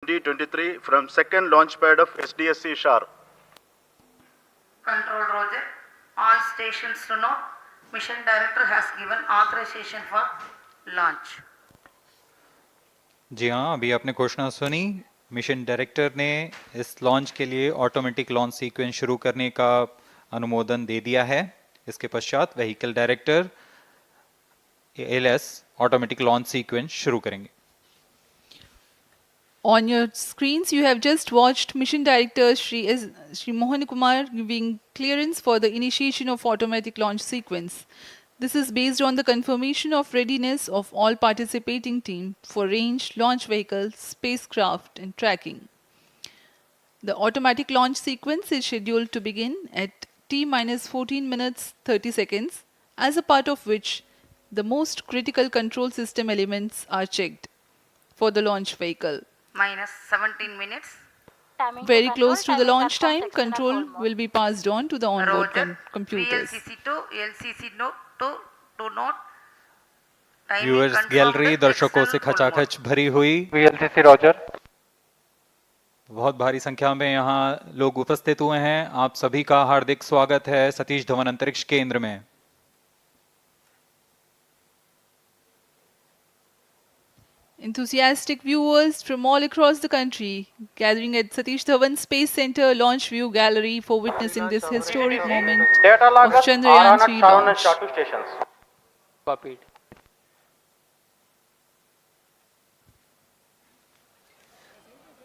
2023 from second launch pad of SDSC Shar. Control Roger. All stations to know. Mission Director has given authorization for launch. जी हाँ, अभी आपने घोषणा सुनी। Mission director ने इस launch के लिए ऑटोमेटिक लॉन्च सीक्वेंस शुरू करने का अनुमोदन दे दिया है। इसके पश्चात vehicle director LS automatic launch sequence शुरू करेंगे। On your screens, you have just watched Mission Director Shri Mohan Kumar giving clearance for the initiation of automatic launch sequence. This is based on the confirmation of readiness of all participating team for range, launch vehicles, spacecraft and tracking. The automatic launch sequence is scheduled to begin at T-14 minutes 30 seconds, as a part of which the most critical control system elements are checked for the launch vehicle. Minus 17 minutes. Very close to the launch time, control will be passed on to the onboard Roger. computers. VLCC to LCC note to note. Timing viewers confirmed gallery with दर्शकों external से full खचाखच भरी हुई। VLCC Roger. बहुत भारी संख्या में यहाँ लोग उपस्थित हुए हैं। आप सभी का हार्दिक स्वागत है सतीश धवन अंतरिक्ष केंद्र में। Enthusiastic viewers from all across the country gathering at Satish Dhawan Space Center Launch View Gallery for witnessing this historic moment of Chandrayaan 3 launch. Copied.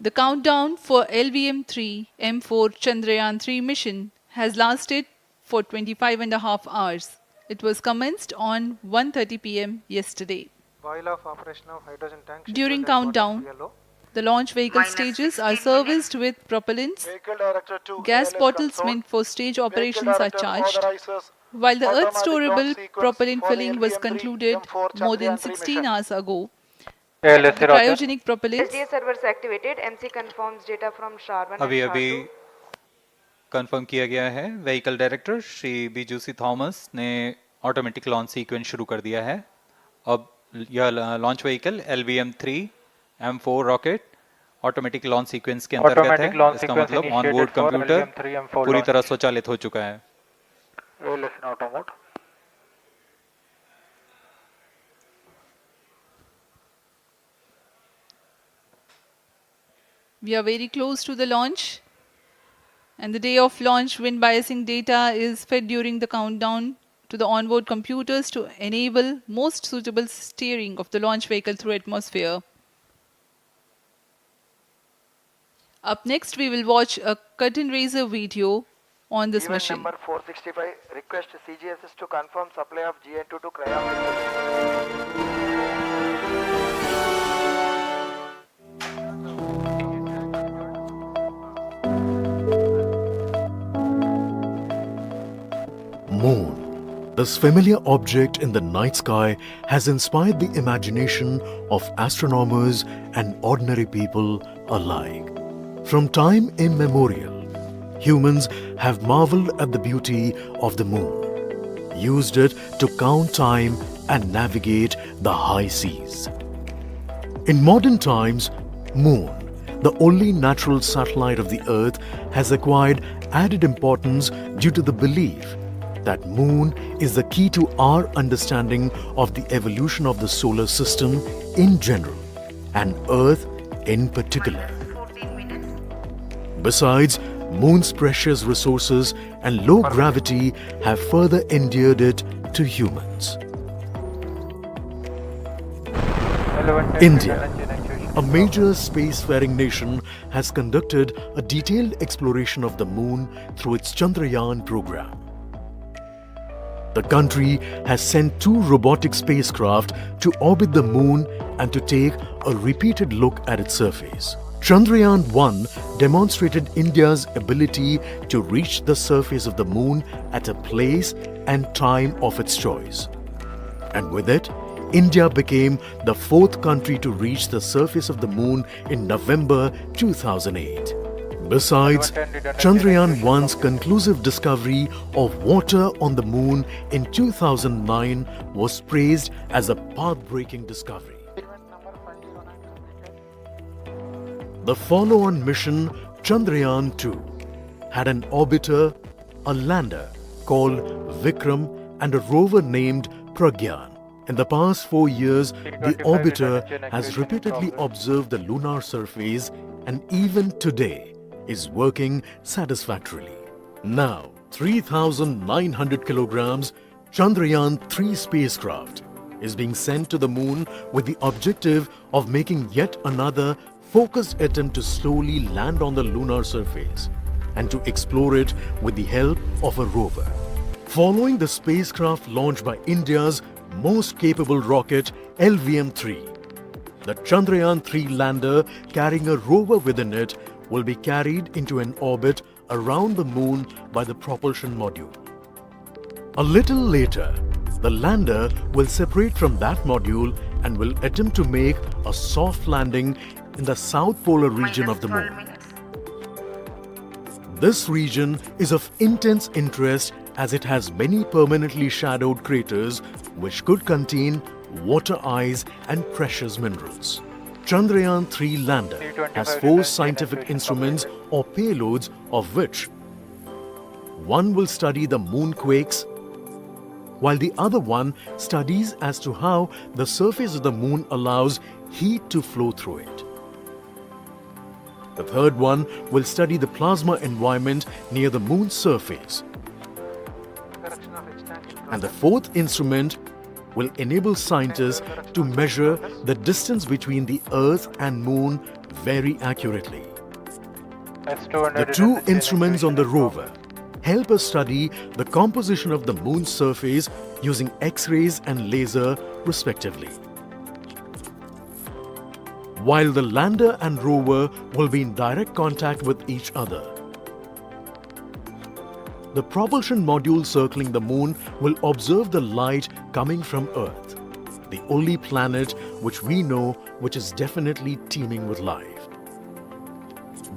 The countdown for LVM-3 M4 Chandrayaan 3 mission has lasted for 25.5 hours. It was commenced on 1:30 p.m. yesterday. While of operation of hydrogen tank. During countdown, the launch vehicle Minus stages 16 are serviced with propellants. Vehicle Director 2 Gas ALS bottles console. meant for stage Vehicle operations are Director charged. authorizes While the automatic Earth storable launch sequence propellant for the filling was LVM-3 concluded M4 more than Chandrayaan 3 16 mission. hours ago, ALS the Roger. cryogenic propellants SDA servers activated. MC confirms data from SHAR-1 अभी and अभी SHAR-2. Confirm किया गया है। Vehicle director Shri बीजूसी Thomas ने automatic launch sequence शुरू कर दिया है। अब यह launch vehicle LVM-3 M4 rocket automatic launch sequence के अंतर्गत है। Automatic launch इसका sequence मतलब initiated onboard for computer LVM-3 M4 पूरी launch. तरह स्वचालित हो चुका है। ALS in auto mode. we are very close to the launch. And the day of launch, wind biasing data is fed during the countdown to the onboard computers to enable most suitable steering of the launch vehicle through atmosphere. Up next, we will watch a curtain raiser video on this Event mission. number 465. Request CGSS to confirm supply of GN2 to Cryon. Moon. This familiar object in the night sky has inspired the imagination of astronomers and ordinary people alike. From time immemorial, humans have marveled at the beauty of the moon, used it to count time and navigate the high seas. In modern times, Moon, the only natural satellite of the Earth, has acquired added importance due to the belief that Moon is the key to our understanding of the evolution of the solar system in general and Earth in particular. Minus 14 minutes. Besides, Moon's precious resources and low gravity have further endeared it to humans. India, a major spacefaring nation, has conducted a detailed exploration of the Moon through its Chandrayaan program. The country has sent 2 robotic spacecraft to orbit the Moon and to take a repeated look at its surface. Chandrayaan-1 demonstrated India's ability to reach the surface of the Moon at a place and time of its choice. And with it, India became the 4th country to reach the surface of the Moon in November 2008. Besides, Chandrayaan-1's conclusive discovery of water on the Moon in 2009 was praised as a path-breaking discovery. The follow-on mission Chandrayaan 2 had an orbiter, a lander called Vikram and a rover named Pragyan. In the past 4 years, the orbiter has repeatedly observed the lunar surface and even today is working satisfactorily. Now, 3,900 kilograms Chandrayaan 3 spacecraft is being sent to the moon with the objective of making yet another focused attempt to slowly land on the lunar surface and to explore it with the help of a rover. Following the spacecraft launched by India's most capable rocket LVM-3, the Chandrayaan 3 lander carrying a rover within it will be carried into an orbit around the moon by the propulsion module. A little later, the lander will separate from that module and will attempt to make a soft landing in the south polar region of the -12 moon. minutes. This region is of intense interest as it has many permanently shadowed craters which could contain water ice and precious minerals. Chandrayaan 3 lander has 4 scientific instruments or payloads, of which one will study the moonquakes, while the other one studies as to how the surface of the moon allows heat to flow through it. The third one will study the plasma environment near the moon's surface. And the fourth instrument will enable scientists to measure the distance between the Earth and Moon very accurately. The 2 instruments on the rover help us study the composition of the moon's surface using X-rays and laser respectively. While the lander and rover will be in direct contact with each other. The propulsion module circling the moon will observe the light coming from Earth, the only planet which we know which is definitely teeming with life.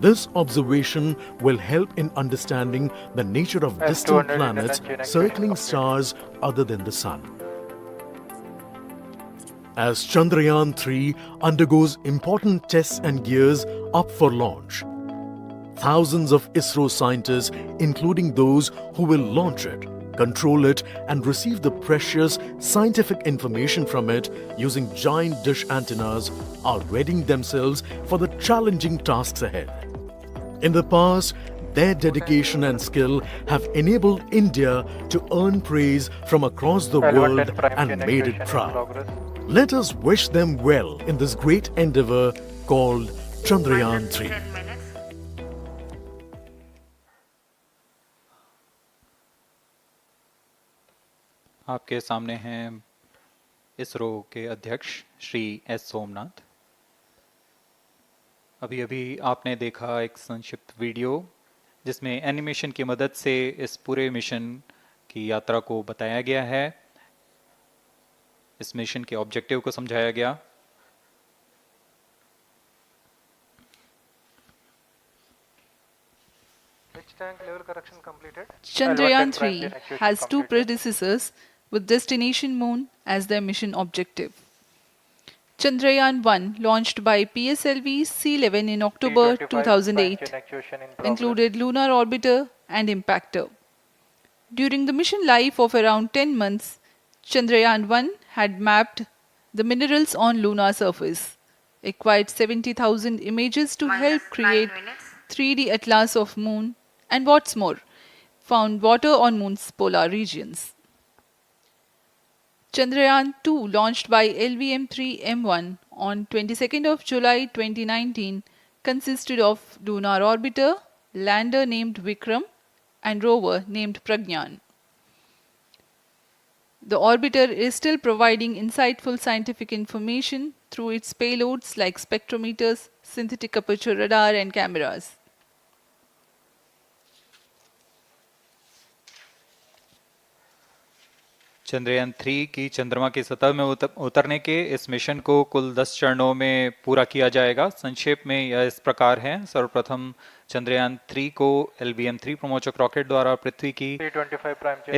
This observation will help in understanding the nature of distant planets circling stars other than the Sun. As Chandrayaan 3 undergoes important tests and gears up for launch, thousands of ISRO scientists, including those who will launch it, control it and receive the precious scientific information from it using giant dish antennas, are readying themselves for the challenging tasks ahead. In the past, their dedication and skill have enabled India to earn praise from across the world and made it proud. Let us wish them well in this great endeavor called Chandrayaan 3. -10 minutes. आपके सामने हैं इसरो के अध्यक्ष Shri S Somnath. अभी अभी आपने देखा एक संक्षिप्त वीडियो जिसमें एनिमेशन की मदद से इस पूरे मिशन की यात्रा को बताया गया है, इस मिशन के ऑब्जेक्टिव को समझाया गया। Which tank level correction completed? Chandrayaan 3 has 2 predecessors with destination moon as their mission objective. Chandrayaan 1, launched by PSLV C11 in October 2008, included lunar orbiter and impactor. During the mission life of around 10 months, Chandrayaan 1 had mapped the minerals on lunar surface, acquired 70,000 images to help -9 create minutes. 3D atlas of moon, and what's more, found water on moon's polar regions. Chandrayaan 2, launched by LVM-3 M1 on 22nd of July 2019, consisted of lunar orbiter, lander named Vikram, and rover named Pragyan. The orbiter is still providing insightful scientific information through its payloads like spectrometers, synthetic aperture radar, and cameras. Chandrayaan 3 की चंद्रमा की सतह में उतरने के इस mission को कुल 10 चरणों में पूरा किया जाएगा। संक्षेप में यह इस प्रकार है। सर्वप्रथम चंद्रयान 3 को LVM-3 प्रमोचक रॉकेट द्वारा पृथ्वी की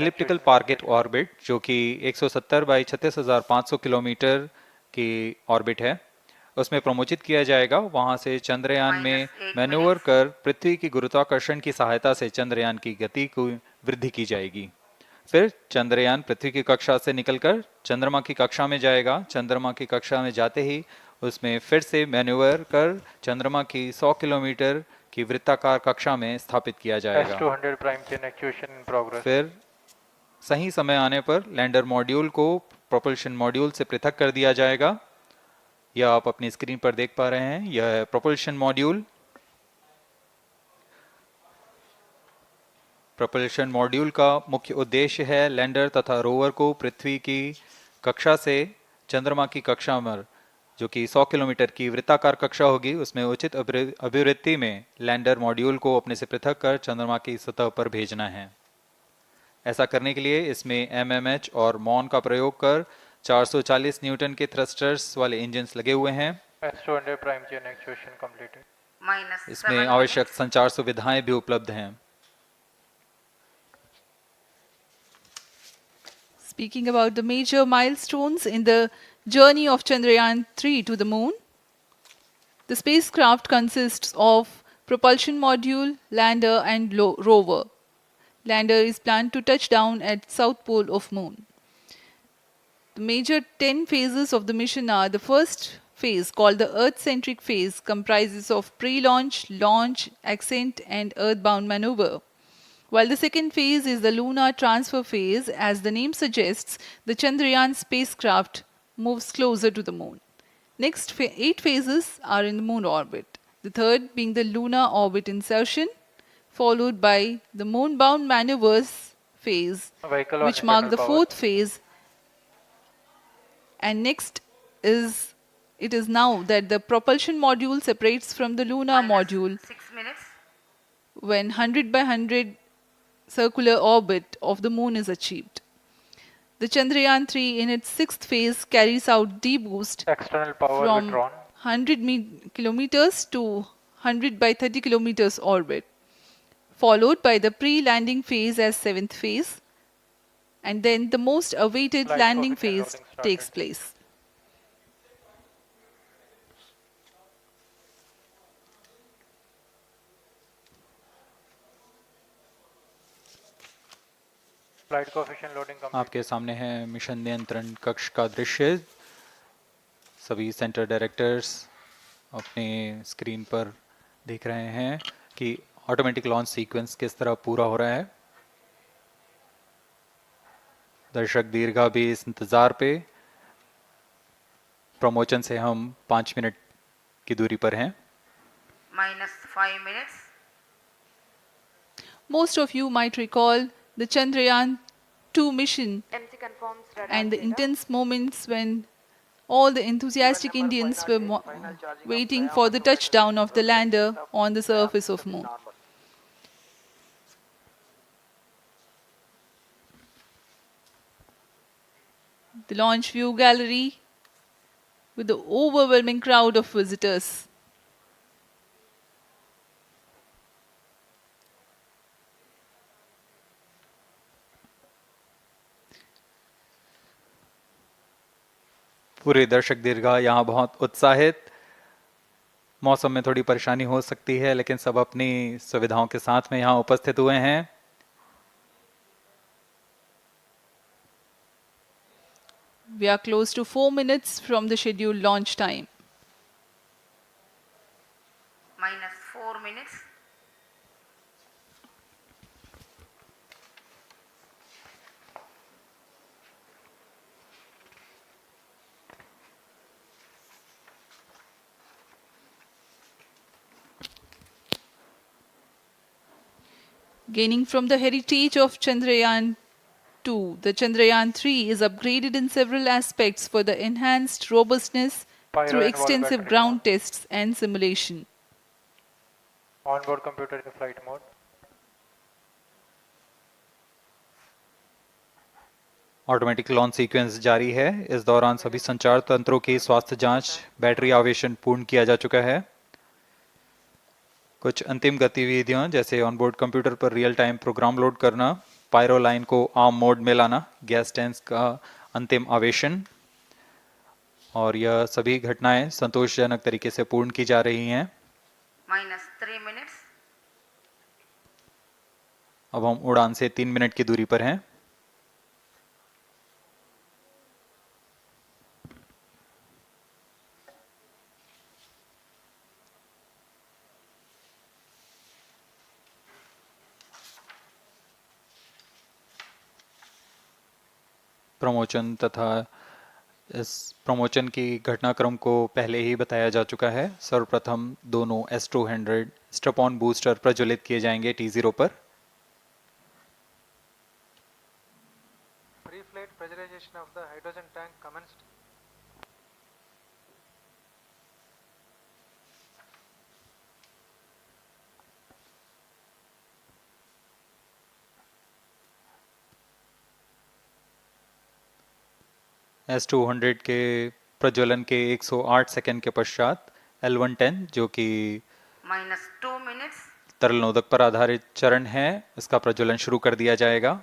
एलिप्टिकल टारगेट ऑर्बिट, जो कि 170 बाई 36,500 किलोमीटर की ऑर्बिट है, उसमें प्रमोचित किया जाएगा। वहां से चंद्रयान में -8 मैन्यूवर minutes. कर पृथ्वी की गुरुत्वाकर्षण की सहायता से चंद्रयान की गति को वृद्धि की जाएगी। फिर चंद्रयान पृथ्वी की कक्षा से निकलकर चंद्रमा की कक्षा में जाएगा। चंद्रमा की कक्षा में जाते ही उसमें फिर से मैन्यूवर कर चंद्रमा की 100 किलोमीटर की वृत्ताकार कक्षा में स्थापित किया जाएगा। S200 prime chain actuation in progress. फिर सही समय आने पर लैंडर मॉड्यूल को प्रोपल्शन मॉड्यूल से पृथक कर दिया जाएगा। यह आप अपनी स्क्रीन पर देख पा रहे हैं, यह है प्रोपल्शन मॉड्यूल। प्रोपल्शन मॉड्यूल का मुख्य उद्देश्य है लैंडर तथा रोवर को पृथ्वी की कक्षा से चंद्रमा की कक्षा में, जो कि 100 किलोमीटर की वृत्ताकार कक्षा होगी, उसमें उचित अभिवृत्ति में लैंडर मॉड्यूल को अपने से पृथक कर चंद्रमा की सतह पर भेजना है। ऐसा करने के लिए इसमें एमएमएच और मॉन का प्रयोग कर 440 न्यूटन के थ्रस्टर्स वाले इंजन्स लगे हुए हैं। S200 prime chain actuation completed. इसमें -7 आवश्यक minutes. संचार सुविधाएं भी उपलब्ध हैं। Speaking about the major milestones in the journey of Chandrayaan 3 to the moon, the spacecraft consists of propulsion module, lander and rover. Lander is planned to touch down at south pole of moon. The major 10 phases of the mission are: the first phase, called the Earth-centric phase, comprises of pre-launch, launch, ascent and earthbound maneuver. While the second phase is the lunar transfer phase, as the name suggests, the Chandrayaan spacecraft moves closer to the moon. Next 8 phases are in the moon orbit. The third being the lunar orbit insertion, followed by the moon-bound maneuvers phase, Vehicle on which mark internal the power. fourth phase. And next it is now that the propulsion module separates from the lunar module -6 minutes. when 100 by 100 circular orbit of the moon is achieved. The Chandrayaan 3 in its sixth phase carries out D-boost External power from withdrawn. 100 kilometers to 100 by 30 kilometers orbit, followed by the pre-landing phase as seventh phase, and then the most awaited Flight landing coefficient phase loading started. takes place. Flight coefficient loading complete. आपके सामने है mission नियंत्रण कक्ष का दृश्य। सभी centre directors अपने screen पर देख रहे हैं कि ऑटोमेटिक लॉन्च सीक्वेंस किस तरह पूरा हो रहा है। दर्शक दीर्घा भी इस इंतजार पे। प्रमोशन से हम 5 मिनट की दूरी पर हैं। -5 minutes. Most of you might recall the Chandrayaan 2 mission MC confirms radar and the data. intense moments when all the enthusiastic Indians were waiting for the touchdown of the lander on the surface of moon. The launch view gallery with the overwhelming crowd of visitors. पूरे दर्शक दीर्घा यहाँ बहुत उत्साहित। मौसम में थोड़ी परेशानी हो सकती है, लेकिन सब अपनी सुविधाओं के साथ में यहाँ उपस्थित हुए हैं। We are close to 4 minutes from the scheduled launch time. -4 minutes. Gaining from the heritage of Chandrayaan 2, the Chandrayaan 3 is upgraded in several aspects for the enhanced robustness Pyro through and wall extensive battery ground mode. tests and simulation. Onboard computer in flight mode. Automatic launch sequence जारी है। इस दौरान सभी संचार तंत्रों की स्वास्थ्य जांच, बैटरी आवेशन पूर्ण किया जा चुका है। कुछ अंतिम गतिविधियां जैसे ऑनबोर्ड कंप्यूटर पर रियल टाइम प्रोग्राम लोड करना, पायरो लाइन को आर्म मोड में लाना, गैस टैंक्स का अंतिम आवेशन, और यह सभी घटनाएं संतोषजनक तरीके से पूर्ण की जा रही हैं। minus 3 minutes. अब हम उड़ान से 3 मिनट की दूरी पर हैं। प्रमोशन तथा इस प्रमोशन की घटनाक्रम को पहले ही बताया जा चुका है। सर्वप्रथम दोनों S200 स्ट्रैप-ऑन बूस्टर प्रज्वलित किए जाएंगे T0 पर। Pre-flight pressurization of the hydrogen tank commenced. S200 के प्रज्वलन के 108 सेकंड के पश्चात L110 जो कि minus 2 minutes. तरल नोदक पर आधारित चरण है, इसका प्रज्वलन शुरू कर दिया जाएगा।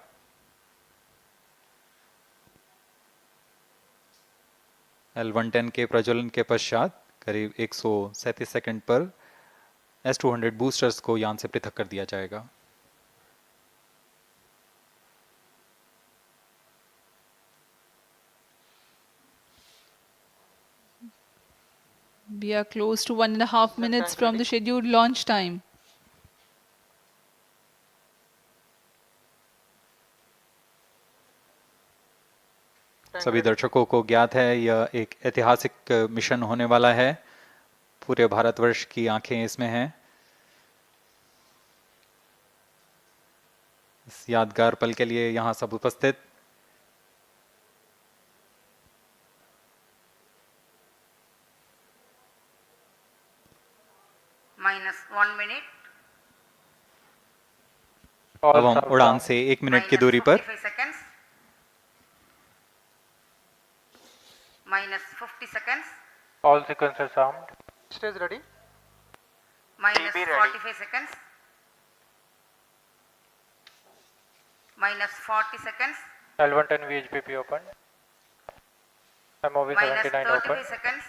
L110 के प्रज्वलन के पश्चात करीब 137 सेकंड पर S200 बूस्टर्स को यान से पृथक कर दिया जाएगा। We are close to 1.5 minutes from the scheduled launch time. सभी दर्शकों को ज्ञात है यह एक ऐतिहासिक मिशन होने वाला है। पूरे भारतवर्ष की आंखें इसमें हैं। इस यादगार पल के लिए यहाँ सब उपस्थित minus 1 minute. अब हम उड़ान से 1 मिनट की दूरी पर -45 seconds. Minus 50 seconds. All sequences armed. Stage ready. Minus TB ready. 45 seconds. Minus 40 seconds. L110 VHPP open. MOV Minus 79 open. 35 seconds.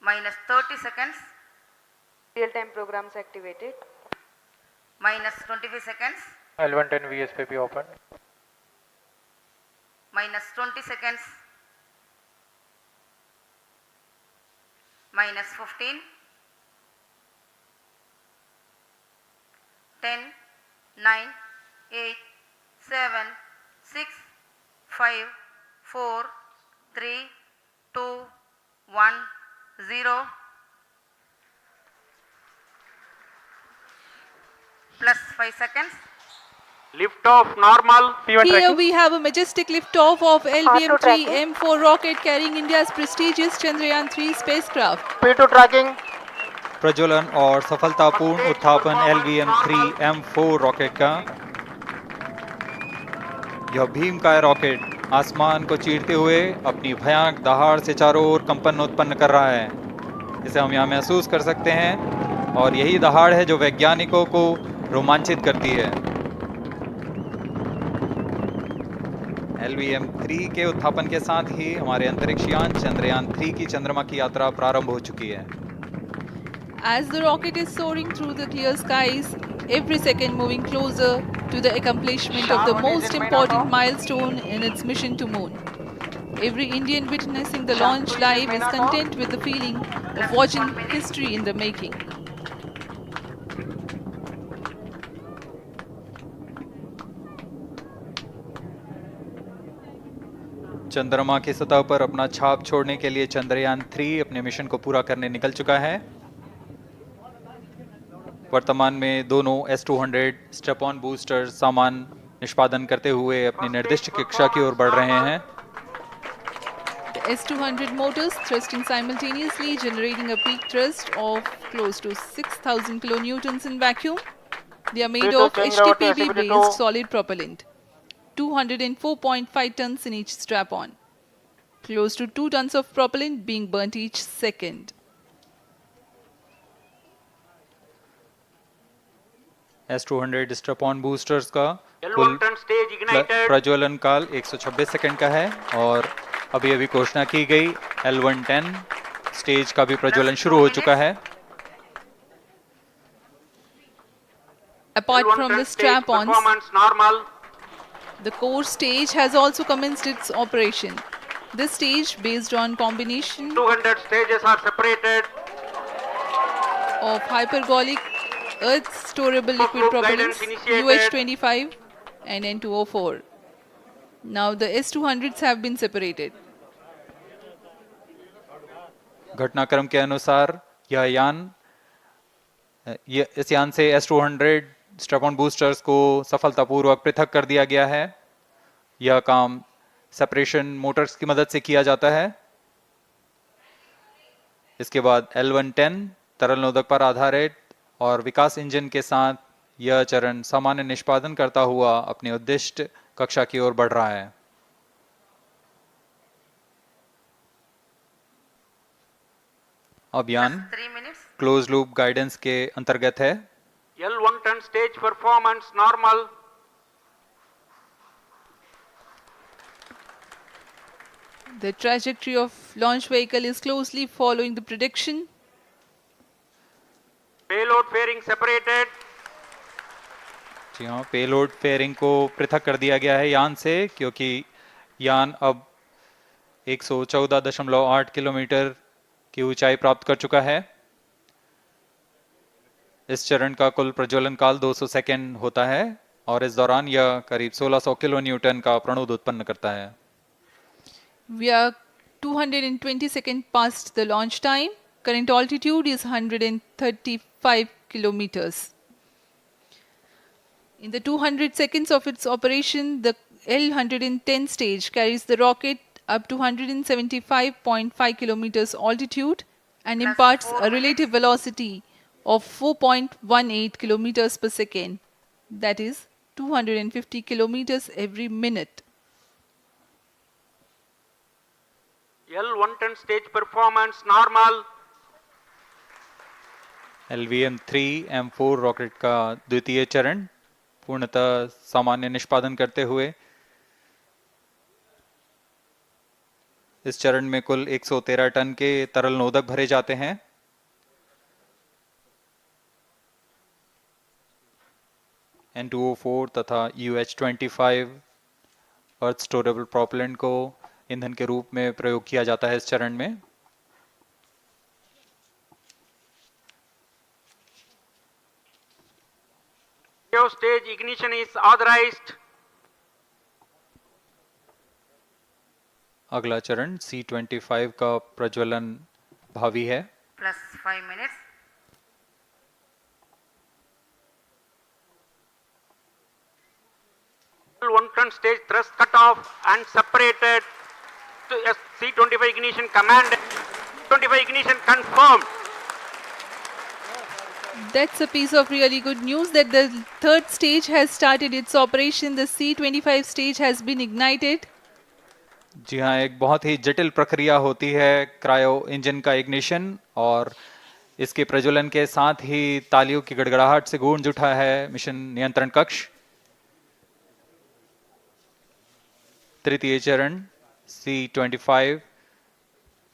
Minus 30 seconds. Real-time programs activated. Minus 25 seconds. L110 VSPP open. Minus 20 seconds. Minus 15. 10, 9, 8, 7, 6, 5, 4, 3, 2, 1, 0. Plus 5 seconds. Lift off normal. P1 Here tracking. we have a majestic liftoff of LBM-3 M4 rocket carrying India's prestigious Chandrayaan 3 spacecraft. P2 tracking. प्रज्वलन और सफलतापूर्ण उत्थापन LVM-3 M4 rocket का। यह भीमकाय rocket आसमान को चीरते हुए अपनी भयानक दहाड़ से चारों ओर कंपन उत्पन्न कर रहा है। इसे हम यहाँ महसूस कर सकते हैं और यही दहाड़ है जो वैज्ञानिकों को रोमांचित करती है। LVM-3 के उत्थापन के साथ ही हमारे अंतरिक्ष यान चंद्रयान 3 की चंद्रमा की यात्रा प्रारंभ हो चुकी है। As the rocket is soaring through the clear skies, every second moving closer to the accomplishment of the most important milestone in its mission to moon. Every Indian witnessing the launch live is content with the feeling of watching history in the making. चंद्रमा की सतह पर अपना छाप छोड़ने के लिए चंद्रयान 3 अपने मिशन को पूरा करने निकल चुका है। वर्तमान में दोनों S200 स्ट्रैप-ऑन बूस्टर सामान निष्पादन करते हुए अपनी निर्दिष्ट कक्षा की ओर बढ़ रहे हैं। The S200 motors thrusting simultaneously, generating a peak thrust of close to 6,000 kilonewtons in vacuum. They are made of HTPB-based solid propellant. 204.5 tons in each strap-on. Close to 2 tons of propellant being burnt each second. S200 strap-on boosters का कुल प्रज्वलन काल 126 second का है और अभी अभी घोषणा की गई L110 स्टेज का भी प्रज्वलन शुरू हो चुका है। Apart from the strap-ons, performance normal. the core stage has also commenced its operation. This stage, based on combination 200 stages are separated. of hypergolic earth storable liquid Group propellants guidance initiated. UH25 and N204. Now the S200s have been separated. घटनाक्रम के अनुसार इस यान से S200 strap-on boosters को सफलतापूर्वक पृथक कर दिया गया है। यह काम सेपरेशन मोटर्स की मदद से किया जाता है। इसके बाद L110 तरल नोदक पर आधारित और विकास इंजन के साथ यह चरण सामान्य निष्पादन करता हुआ अपनी उद्दिष्ट कक्षा की ओर बढ़ रहा है। अभियान 3 minutes. क्लोज लूप गाइडेंस के अंतर्गत है। L110 stage performance normal. The trajectory of launch vehicle is closely following the prediction. Payload fairing separated. जी हाँ, पेलोड फेयरिंग को पृथक कर दिया गया है यान से, क्योंकि यान अब 114.8 किलोमीटर की ऊंचाई प्राप्त कर चुका है। इस चरण का कुल प्रज्वलन काल 200 सेकेंड होता है और इस दौरान यह करीब 1600 किलो न्यूटन का प्रणोद उत्पन्न करता है। We are 220 seconds past the launch time. Current altitude is 135 kilometers. In the 200 seconds of its operation, the L110 stage carries the rocket up to 175.5 kilometers altitude and imparts a relative velocity of 4.18 kilometers per second. That is 250 kilometers every minute. L110 stage performance normal. LVM-3 M4 rocket का द्वितीय चरण पूर्णतः सामान्य निष्पादन करते हुए इस चरण में कुल 113 टन के तरल नोदक भरे जाते हैं। N204 तथा UH25 अर्थ स्टोरेबल प्रोपेलेंट को ईंधन के रूप में प्रयोग किया जाता है इस चरण में। Stage ignition is authorized. अगला चरण C25 का प्रज्वलन भावी है। Plus 5 minutes. L110 stage thrust cut off and separated to C25 ignition command. 25 ignition confirmed. That's a piece of really good news that the third stage has started its operation. The C25 stage has been ignited. जी हाँ, एक बहुत ही जटिल प्रक्रिया होती है cryo engine का ignition और इसके प्रज्वलन के साथ ही तालियों की गड़गड़ाहट से गूंज उठा है मिशन नियंत्रण कक्ष। तृतीय चरण C25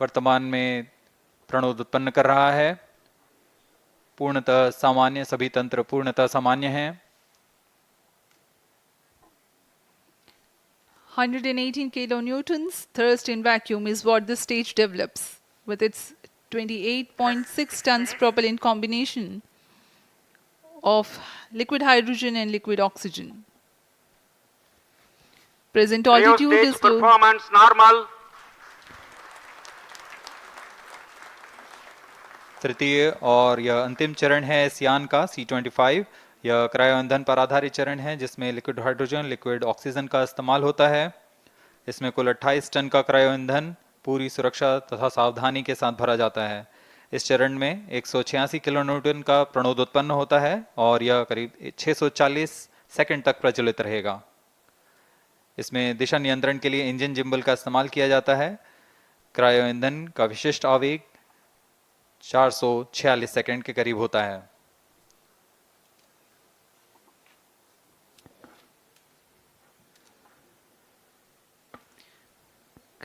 वर्तमान में प्रणोद उत्पन्न कर रहा है। पूर्णतः सामान्य, सभी तंत्र पूर्णतः सामान्य हैं। 118 kilonewtons thrust in vacuum is what the stage develops with its 28.6 tons propellant combination of liquid hydrogen and liquid oxygen. Present altitude Stage is low. performance normal. तृतीय और यह अंतिम चरण है इस यान का C25। यह क्रायो ईंधन पर आधारित चरण है जिसमें लिक्विड हाइड्रोजन, लिक्विड ऑक्सीजन का इस्तेमाल होता है। इसमें कुल 28 टन का क्रायो ईंधन पूरी सुरक्षा तथा सावधानी के साथ भरा जाता है। इस चरण में 186 किलो न्यूटन का प्रणोद उत्पन्न होता है और यह करीब 640 सेकंड तक प्रज्वलित रहेगा। इसमें दिशा नियंत्रण के लिए इंजन जिम्बल का इस्तेमाल किया जाता है। क्रायो ईंधन का विशिष्ट आवेग 446 सेकंड के करीब होता है।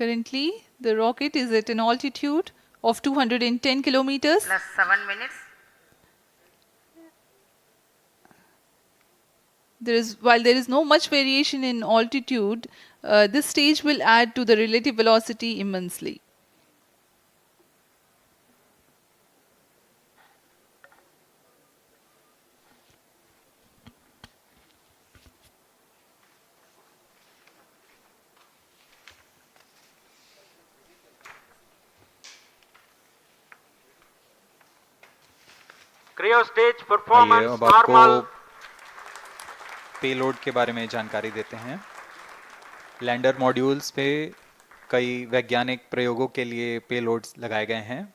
Currently, the rocket is at an altitude of 210 kilometers. plus 7 minutes. While there is no much variation in altitude, this stage will add to the relative velocity immensely. Cryo stage आइए performance अब आपको normal. Payload के बारे में जानकारी देते हैं। Lander modules पे कई वैज्ञानिक प्रयोगों के लिए पेलोड्स लगाए गए हैं।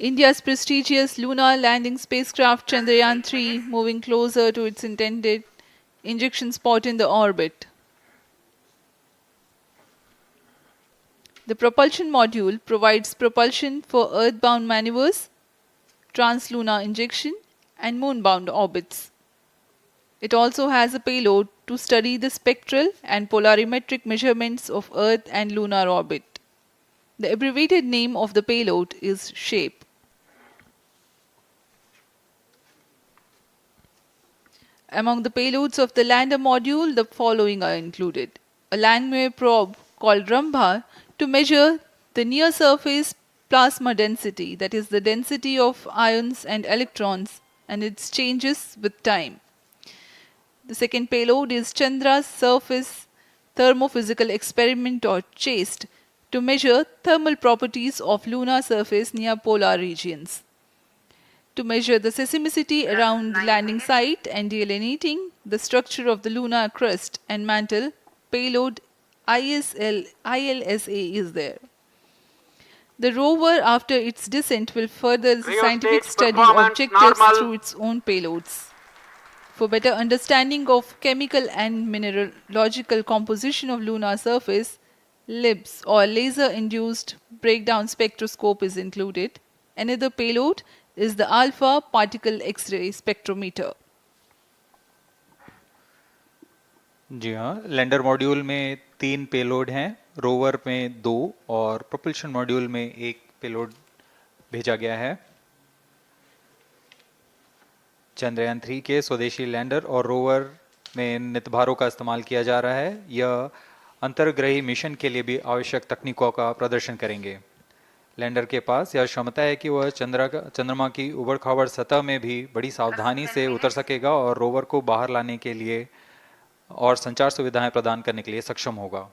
India's prestigious lunar landing spacecraft Chandrayaan 3 moving closer to its intended injection spot in the orbit. The propulsion module provides propulsion for earthbound maneuvers, translunar injection, and moonbound orbits. It also has a payload to study the spectral and polarimetric measurements of Earth and lunar orbit. The abbreviated name of the payload is SHAPE. Among the payloads of the lander module, the following are included. A Langmuir probe called Rambha to measure the near surface plasma density, that is the density of ions and electrons, and its changes with time. The second payload is Chandra's surface thermophysical experiment, or CHASTE, to measure thermal properties of lunar surface near polar regions. To measure the seismicity around the landing site and delineating the structure of the lunar crust and mantle, payload ILSA is there. The rover, after its descent, will further the Cryo scientific stage study performance objectives normal. through its own payloads. For better understanding of chemical and mineralogical composition of lunar surface, LIBS, or laser-induced breakdown spectroscope, is included. Another payload is the alpha particle X-ray spectrometer. जी हाँ, lander module में 3 payload हैं, rover में 2 और propulsion module में 1 payload भेजा गया है। चंद्रयान 3 के स्वदेशी लैंडर और रोवर में नितभारों का इस्तेमाल किया जा रहा है। यह अंतर्ग्रही मिशन के लिए भी आवश्यक तकनीकों का प्रदर्शन करेंगे। लैंडर के पास यह क्षमता है कि वह चंद्रमा की उबड़-खाबड़ सतह में भी बड़ी सावधानी से उतर सकेगा और रोवर को बाहर लाने के लिए और संचार सुविधाएं प्रदान करने के लिए सक्षम होगा।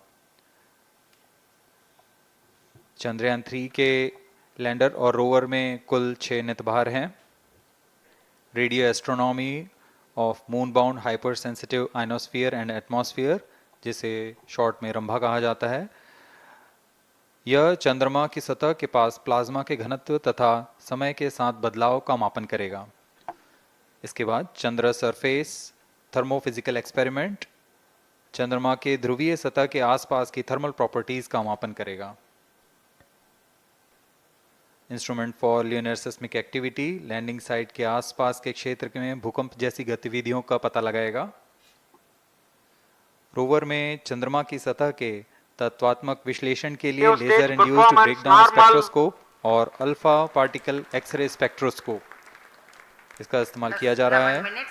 चंद्रयान 3 के लैंडर और रोवर में कुल 6 नितभार हैं। Radio astronomy of moon bound hyper sensitive ionosphere and atmosphere, जिसे शॉर्ट में रंभा कहा जाता है, यह चंद्रमा की सतह के पास प्लाज्मा के घनत्व तथा समय के साथ बदलाव का मापन करेगा। इसके बाद चंद्र सरफेस थर्मोफिजिकल एक्सपेरिमेंट चंद्रमा के ध्रुवीय सतह के आसपास की थर्मल प्रॉपर्टीज का मापन करेगा। Instrument for lunar seismic activity landing site के आसपास के क्षेत्र में भूकंप जैसी गतिविधियों का पता लगाएगा। रोवर में चंद्रमा की सतह के तत्वात्मक विश्लेषण के लिए लेजर इंड्यूस्ड ब्रेकडाउन स्पेक्ट्रोस्कोप और अल्फा पार्टिकल एक्सरे स्पेक्ट्रोस्कोप इसका इस्तेमाल किया जा रहा है।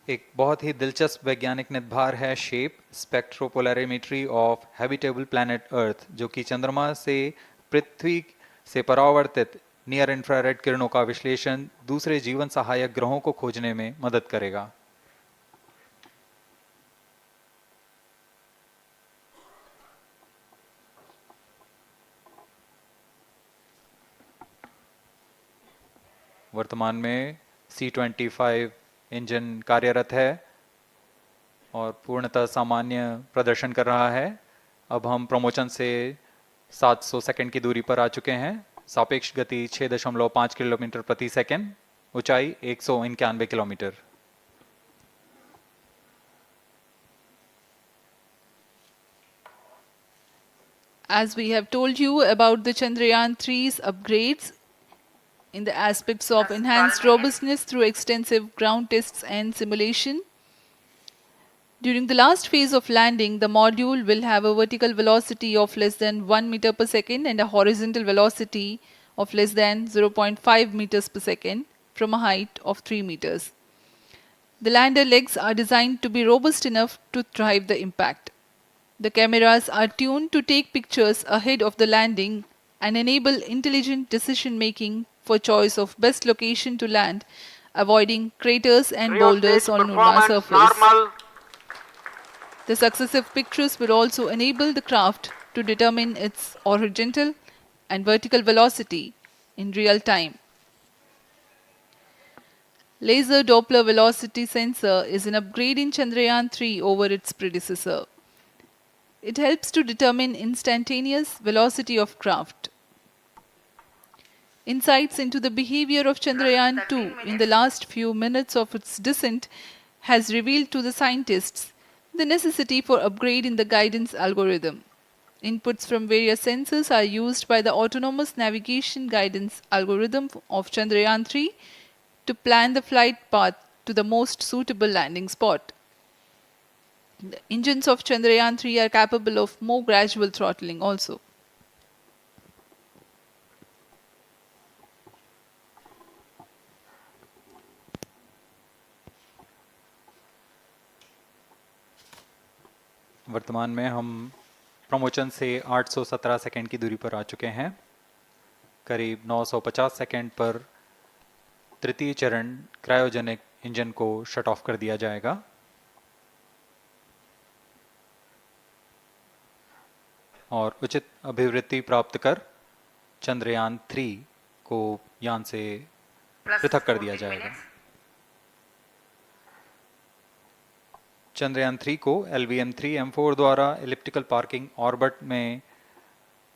एक बहुत ही दिलचस्प वैज्ञानिक निर्धार है shape स्पेक्ट्रोपोलैरिमेट्री of habitable planet earth, जो कि चंद्रमा से पृथ्वी से परावर्तित नियर इंफ्रारेड किरणों का विश्लेषण दूसरे जीवन सहायक ग्रहों को खोजने में मदद करेगा। वर्तमान में C-25 इंजन कार्यरत है और पूर्णतः सामान्य प्रदर्शन कर रहा है। अब हम प्रमोशन से 700 सेकंड की दूरी पर आ चुके हैं। सापेक्ष गति 6.5 किलोमीटर प्रति सेकंड, ऊंचाई 191 kilometre. As we have told you about the Chandrayaan 3's upgrades in the aspects of enhanced robustness through extensive ground tests and simulation. During the last phase of landing, the module will have a vertical velocity of less than 1 meter per second and a horizontal velocity of less than 0.5 meters per second from a height of 3 meters. The lander legs are designed to be robust enough to thrive the impact. The cameras are tuned to take pictures ahead of the landing and enable intelligent decision making for choice of best location to land, avoiding craters and boulders on lunar surface. Normal. The successive pictures will also enable the craft to determine its horizontal and vertical velocity in real time. Laser Doppler velocity sensor is an upgrade in Chandrayaan 3 over its predecessor. It helps to determine instantaneous velocity of craft. Insights into the behavior of Chandrayaan 2 in the last few minutes of its descent has revealed to the scientists the necessity for upgrade in the guidance algorithm. Inputs from various sensors are used by the autonomous navigation guidance algorithm of Chandrayaan 3 to plan the flight path to the most suitable landing spot. The engines of Chandrayaan 3 are capable of more gradual throttling also. वर्तमान में हम promotion से 817 second की दूरी पर आ चुके हैं। करीब 950 सेकंड पर तृतीय चरण क्रायोजेनिक इंजन को शट ऑफ कर दिया जाएगा और उचित अभिवृत्ति प्राप्त कर चंद्रयान 3 को यान से पृथक कर दिया जाएगा। चंद्रयान 3 को LVM-3M4 द्वारा एलिप्टिकल पार्किंग ऑर्बिट में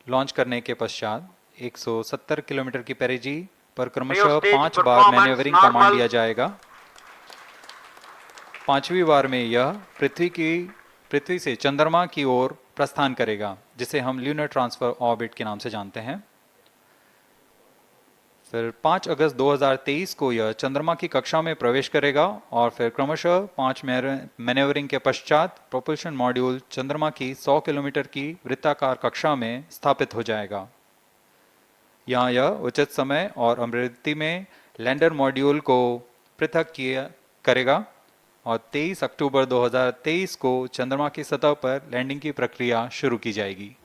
लॉन्च करने के पश्चात 170 किलोमीटर की पेरिजी पर क्रमशः 5 बार मैन्यूवरिंग कमांड दिया जाएगा। 5वीं बार में यह पृथ्वी से चंद्रमा की ओर प्रस्थान करेगा, जिसे हम ल्यूनर ट्रांसफर ऑर्बिट के नाम से जानते हैं। फिर 5 अगस्त 2023 को यह चंद्रमा की कक्षा में प्रवेश करेगा और फिर क्रमशः 5 मैन्यूवरिंग के पश्चात प्रोपल्शन मॉड्यूल चंद्रमा की 100 किलोमीटर की वृत्ताकार कक्षा में स्थापित हो जाएगा। यहाँ यह उचित समय और अभिवृत्ति में लैंडर मॉड्यूल को पृथक करेगा और 23 अक्टूबर 2023 को चंद्रमा की सतह पर लैंडिंग की प्रक्रिया शुरू की जाएगी।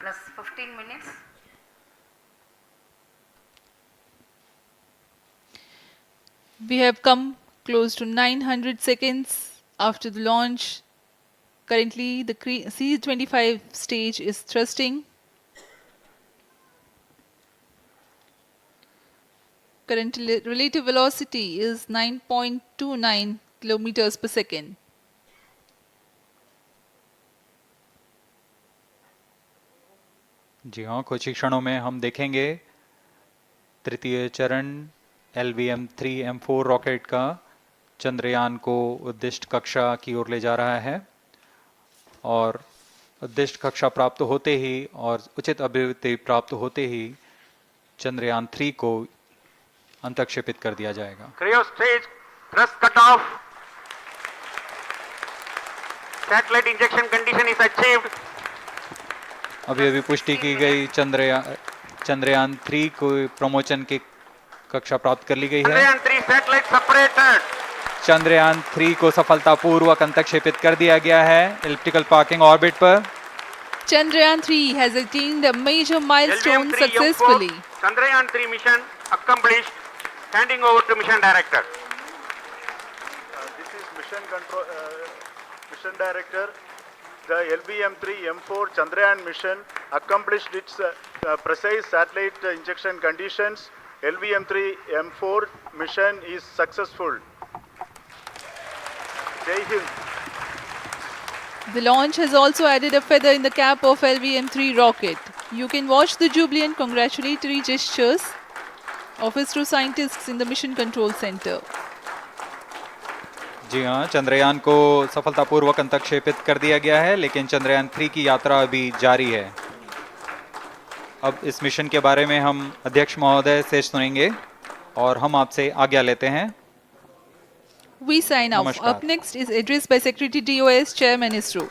Plus 15 minutes. We have come close to 900 seconds after the launch. Currently, the C-25 stage is thrusting. Current relative velocity is 9.29 kilometers per second. जी हाँ, कुछ ही क्षणों में हम देखेंगे तृतीय चरण LVM-3M4 रॉकेट का चंद्रयान को उद्दिष्ट कक्षा की ओर ले जा रहा है और उद्दिष्ट कक्षा प्राप्त होते ही और उचित अभिवृत्ति प्राप्त होते ही चंद्रयान 3 को अंतक्षेपित कर दिया जाएगा। Cryo stage thrust cut off. Satellite injection condition is achieved. अभी पुष्टि की गई चंद्रयान 3 को प्रमोशन की कक्षा प्राप्त कर ली गई है। Chandrayaan 3 satellite separated. चंद्रयान 3 को सफलतापूर्वक अंतक्षेपित कर दिया गया है एलिप्टिकल पार्किंग ऑर्बिट पर। Chandrayaan 3 has attained a major milestone successfully. Chandrayaan 3 mission accomplished. Handing over to mission director. This is mission director. The LVM-3M4 Chandrayaan mission accomplished its precise satellite injection conditions. LVM-3M4 mission is successful. Jai Hind. The launch has also added a feather in the cap of LVM-3 rocket. You can watch the jubilant congratulatory gestures of ISRO scientists in the Mission Control Center. जी हाँ, चंद्रयान को सफलतापूर्वक अंतक्षेपित कर दिया गया है, लेकिन चंद्रयान 3 की यात्रा अभी जारी है। अब इस मिशन के बारे में हम अध्यक्ष महोदय से सुनेंगे और हम आपसे आज्ञा लेते हैं। We sign off. Namaskar. Up next is address by Secretary DOS, Chairman ISRO.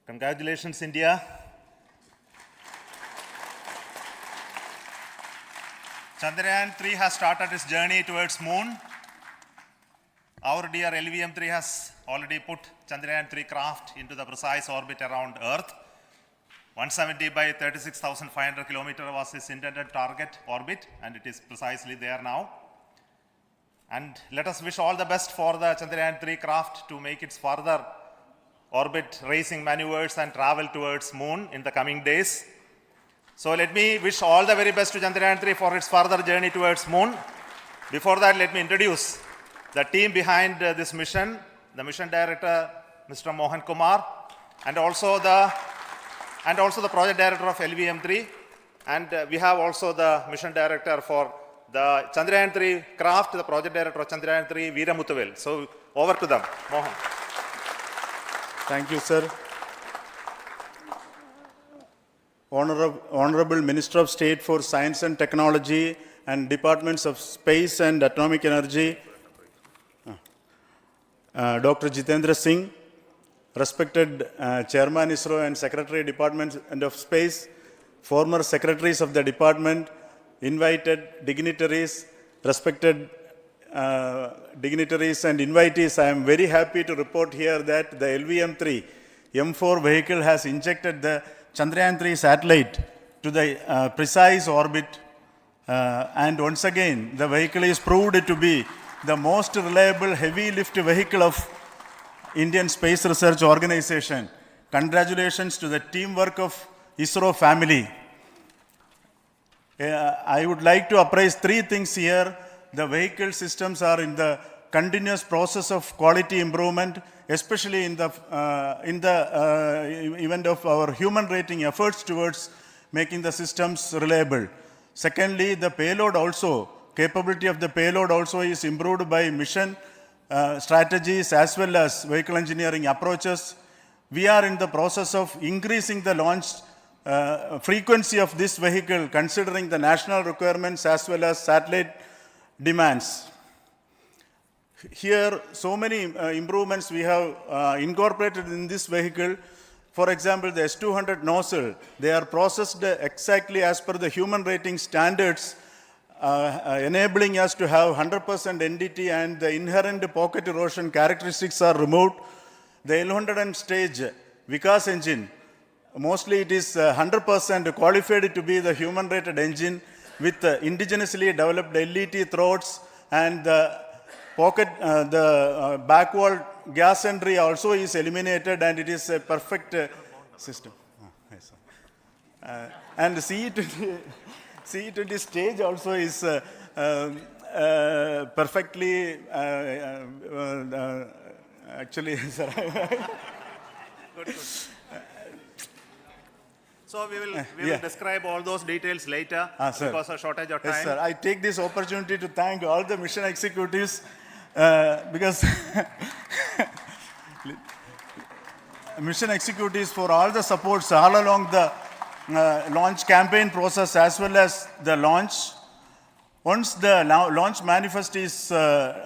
Congratulations, India. Chandrayaan 3 has started its journey towards moon. Our dear LVM-3 has already put Chandrayaan 3 craft into the precise orbit around Earth. 170 by 36,500 kilometers was its intended target orbit, and it is precisely there now. And let us wish all the best for the Chandrayaan 3 craft to make its further orbit racing maneuvers and travel towards moon in the coming days. So let me wish all the very best to Chandrayaan 3 for its further journey towards moon. Before that, let me introduce the team behind this mission, the mission director, Mr. Mohan Kumar, and also the project director of LVM3, and we have also the mission director for the Chandrayaan 3 craft, the project director of Chandrayaan 3, Veera Muthuvel. So over to them, Mohan. Thank you, sir. Honorable Minister of State for Science and Technology and Departments of Space and Atomic Energy, Dr. Jitendra Singh, respected Chairman ISRO and Secretary Department of Space, former secretaries of the department, invited dignitaries, respected dignitaries and invitees, I am very happy to report here that the LVM-3 M4 vehicle has injected the Chandrayaan 3 satellite to the precise orbit, and once again the vehicle is proved to be the most reliable heavy lift vehicle of Indian Space Research Organization. Congratulations to the teamwork of ISRO family. I would like to appraise three things here. The vehicle systems are in the continuous process of quality improvement, especially in the event of our human rating efforts towards making the systems reliable. Secondly, the payload also, capability of the payload also is improved by mission strategies as well as vehicle engineering approaches. We are in the process of increasing the launch frequency of this vehicle considering the national requirements as well as satellite demands. Here, so many improvements we have incorporated in this vehicle. For example, the S200 nozzle, they are processed exactly as per the human rating standards, enabling us to have 100% NDT, and the inherent pocket erosion characteristics are removed. The L100 stage Vikas engine, mostly it is 100% qualified to be the human rated engine with indigenously developed LET throats, and the pocket, the back wall gas entry also is eliminated, and it is a perfect system. Yes, and CE20 stage also is perfectly, actually, sir. Good. So we will describe all those details later because of shortage of time. Yes, sir. I take this opportunity to thank all the mission executives because mission executives for all the supports all along the launch campaign process as well as the launch. Once the launch manifest is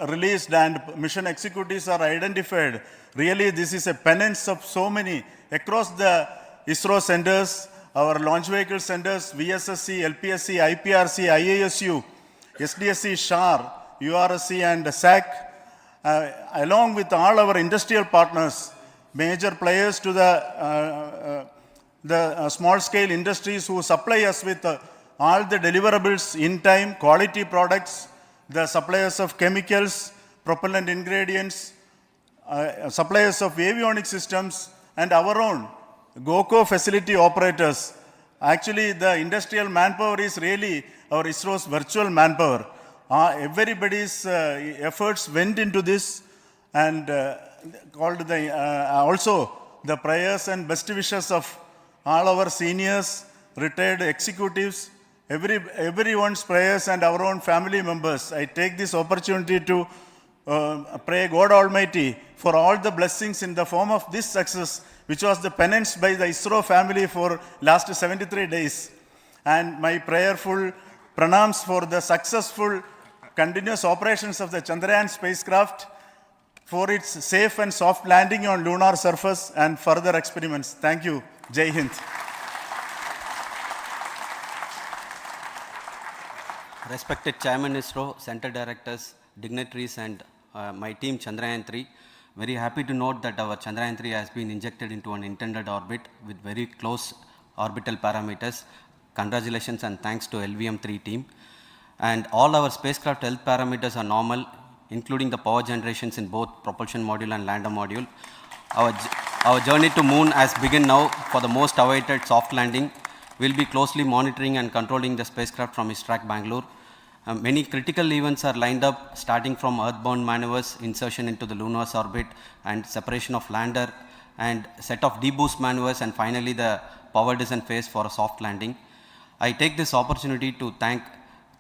released and mission executives are identified, really this is a penance of so many across the ISRO centers, our launch vehicle centers, VSSC, LPSC, IPRC, IASU, SDSC, SHAR, URSC and SAC. along with all our industrial partners, major players to the small-scale industries who supply us with all the deliverables in time, quality products, the suppliers of chemicals, propellant ingredients, suppliers of avionics systems, and our own GOCO facility operators. Actually, the industrial manpower is really our ISRO's virtual manpower. Everybody's efforts went into this, and also the prayers and best wishes of all our seniors, retired executives, everyone's prayers and our own family members. I take this opportunity to pray God Almighty for all the blessings in the form of this success, which was the penance by the ISRO family for last 73 days. And my prayerful pranams for the successful continuous operations of the Chandrayaan spacecraft, for its safe and soft landing on lunar surface and further experiments. Thank you. Jai Hind. Respected Chairman ISRO, Center Directors, dignitaries and my team Chandrayaan 3, very happy to note that our Chandrayaan 3 has been injected into an intended orbit with very close orbital parameters. Congratulations and thanks to LVM-3 team. And all our spacecraft health parameters are normal, including the power generations in both propulsion module and lander module. Our journey to moon has begun now for the most awaited soft landing. We'll be closely monitoring and controlling the spacecraft from ISTRAC Bangalore. Many critical events are lined up, starting from earthbound maneuvers, insertion into the lunar orbit, and separation of lander, and set of deboost maneuvers, and finally the power descent phase for a soft landing. I take this opportunity to thank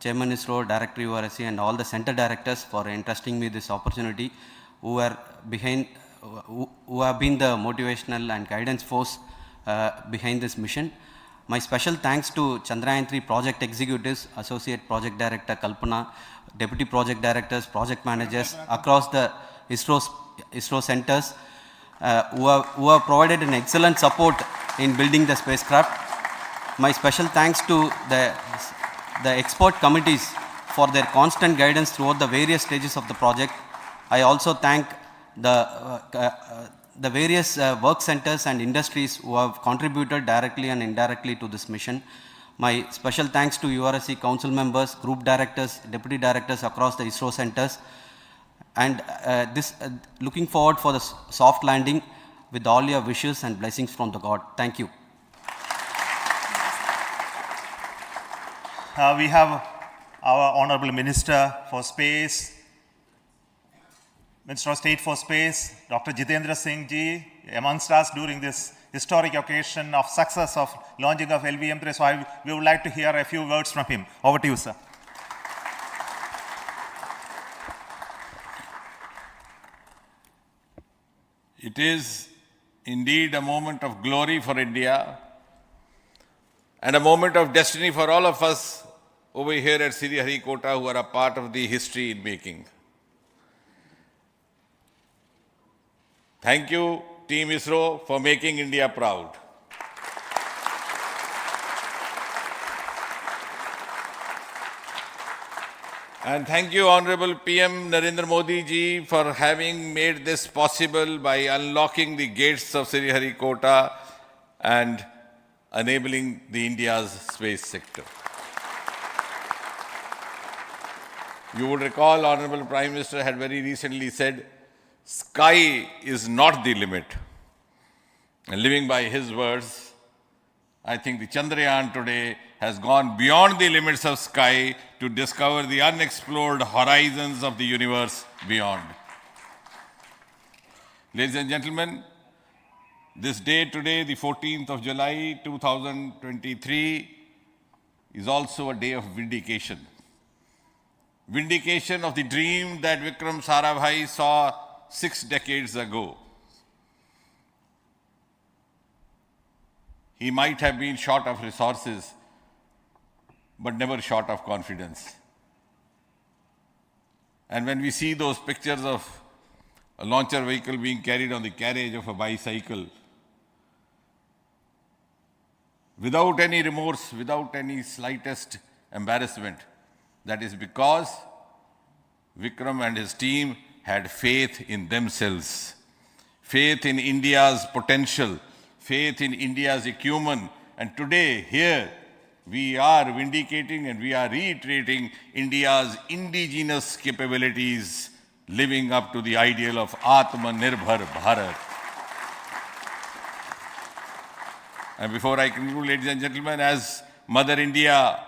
Chairman ISRO, Director URSC, and all the center directors for entrusting me this opportunity, who have been the motivational and guidance force behind this mission. My special thanks to Chandrayaan 3 project executives, Associate Project Director Kalpana, Deputy Project Directors, Project Managers across the ISRO centers who have provided an excellent support in building the spacecraft. My special thanks to the expert committees for their constant guidance throughout the various stages of the project. I also thank the various work centers and industries who have contributed directly and indirectly to this mission. My special thanks to URSC council members, group directors, deputy directors across the ISRO centers, and looking forward for the soft landing with all your wishes and blessings from the God. Thank you. We have our Honorable Minister for Space, Minister of State for Space, Dr. Jitendra Singh ji, amongst us during this historic occasion of success of launching of LVM-3. So we would like to hear a few words from him. Over to you, sir. It is indeed a moment of glory for India and a moment of destiny for all of us over here at Sriharikota who are a part of the history in making. Thank you, Team ISRO, for making India proud. And thank you, Honorable PM Narendra Modi ji, for having made this possible by unlocking the gates of Sriharikota and enabling the India's space sector. You would recall, Honorable Prime Minister had very recently said, sky is not the limit. And living by his words, I think the Chandrayaan today has gone beyond the limits of sky to discover the unexplored horizons of the universe beyond. Ladies and gentlemen, this day today, the 14th of July 2023, is also a day of vindication. Vindication of the dream that Vikram Sarabhai saw 6 decades ago. He might have been short of resources, but never short of confidence. And when we see those pictures of a launcher vehicle being carried on the carriage of a bicycle, without any remorse, without any slightest embarrassment, that is because Vikram and his team had faith in themselves, faith in India's potential, faith in India's acumen. And today, here, we are vindicating and we are reiterating India's indigenous capabilities, living up to the ideal of Atmanirbhar Bharat. And before I conclude, ladies and gentlemen, as Mother India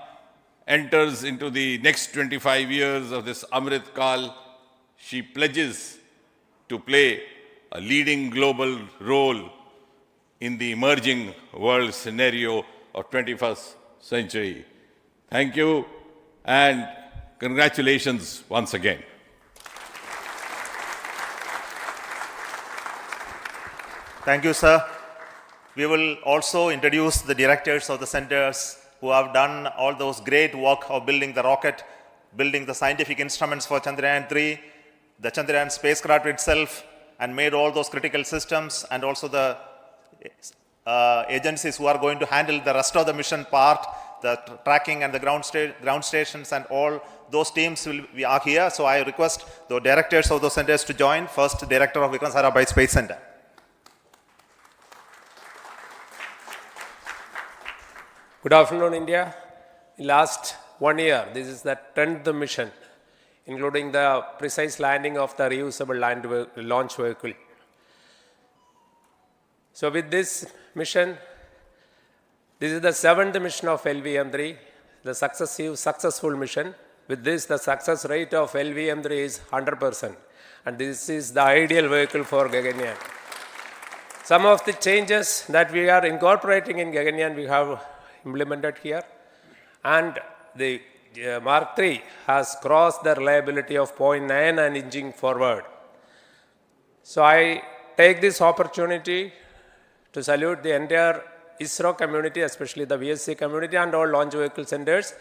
enters into the next 25 years of this Amrit Kal, she pledges to play a leading global role in the emerging world scenario of 21st century. Thank you and congratulations once again. Thank you, sir. We will also introduce the directors of the centers who have done all those great work of building the rocket, building the scientific instruments for Chandrayaan 3, the Chandrayaan spacecraft itself, and made all those critical systems, and also the agencies who are going to handle the rest of the mission part, the tracking and the ground stations, and all those teams are here. So I request the directors of those centers to join. First, Director of Vikram Sarabhai Space Center. Good afternoon, India. In last 1 year, this is the 10th mission, including the precise landing of the reusable launch vehicle. So with this mission, this is the 7th mission of LVM-3, the successful mission. With this, the success rate of LVM-3 is 100%. And this is the ideal vehicle for Gaganyaan. Some of the changes that we are incorporating in Gaganyaan, we have implemented here. And the Mark III has crossed the reliability of 0.9 and inching forward. So I take this opportunity to salute the entire ISRO community, especially the VSC community and all launch vehicle centers,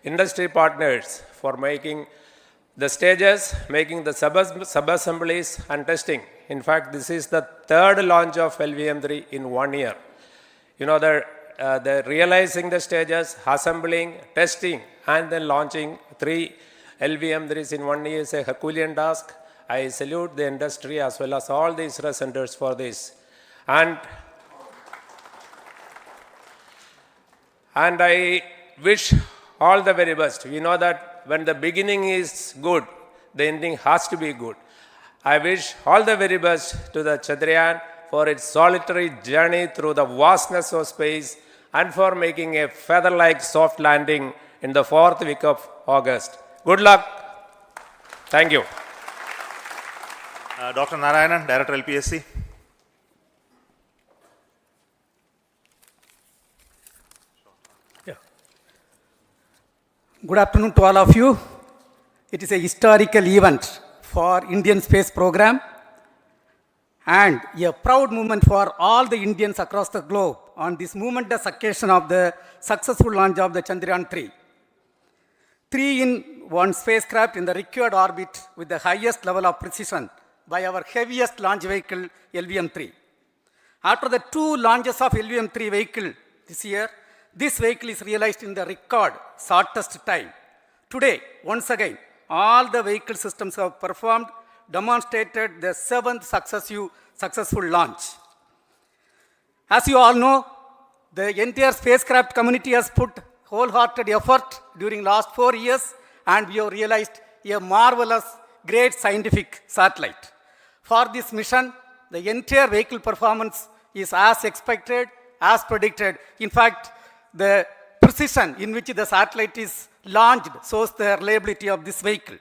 industry partners for making the stages, making the sub-assemblies and testing. In fact, this is the 3rd launch of LVM-3 in 1 year. You know, the realizing the stages, assembling, testing, and then launching 3 LVM-3s in 1 year is a Herculean task. I salute the industry as well as all the ISRO centers for this. And I wish all the very best. We know that when the beginning is good, the ending has to be good. I wish all the very best to the Chandrayaan for its solitary journey through the vastness of space and for making a feather-like soft landing in the 4th week of August. Good luck. Thank you. Dr. Narayanan, Director LPSC. Good afternoon to all of you. It is a historical event for Indian space program and a proud moment for all the Indians across the globe on this momentous occasion of the successful launch of the Chandrayaan 3. 3-in-1 spacecraft in the required orbit with the highest level of precision by our heaviest launch vehicle LVM-3. After the 2 launches of LVM-3 vehicle this year, this vehicle is realized in the record shortest time. Today, once again, all the vehicle systems have performed, demonstrated the 7th successful launch. As you all know, the entire spacecraft community has put wholehearted effort during last 4 years, and we have realized a marvelous, great scientific satellite. For this mission, the entire vehicle performance is as expected, as predicted. In fact, the precision in which the satellite is launched shows the reliability of this vehicle.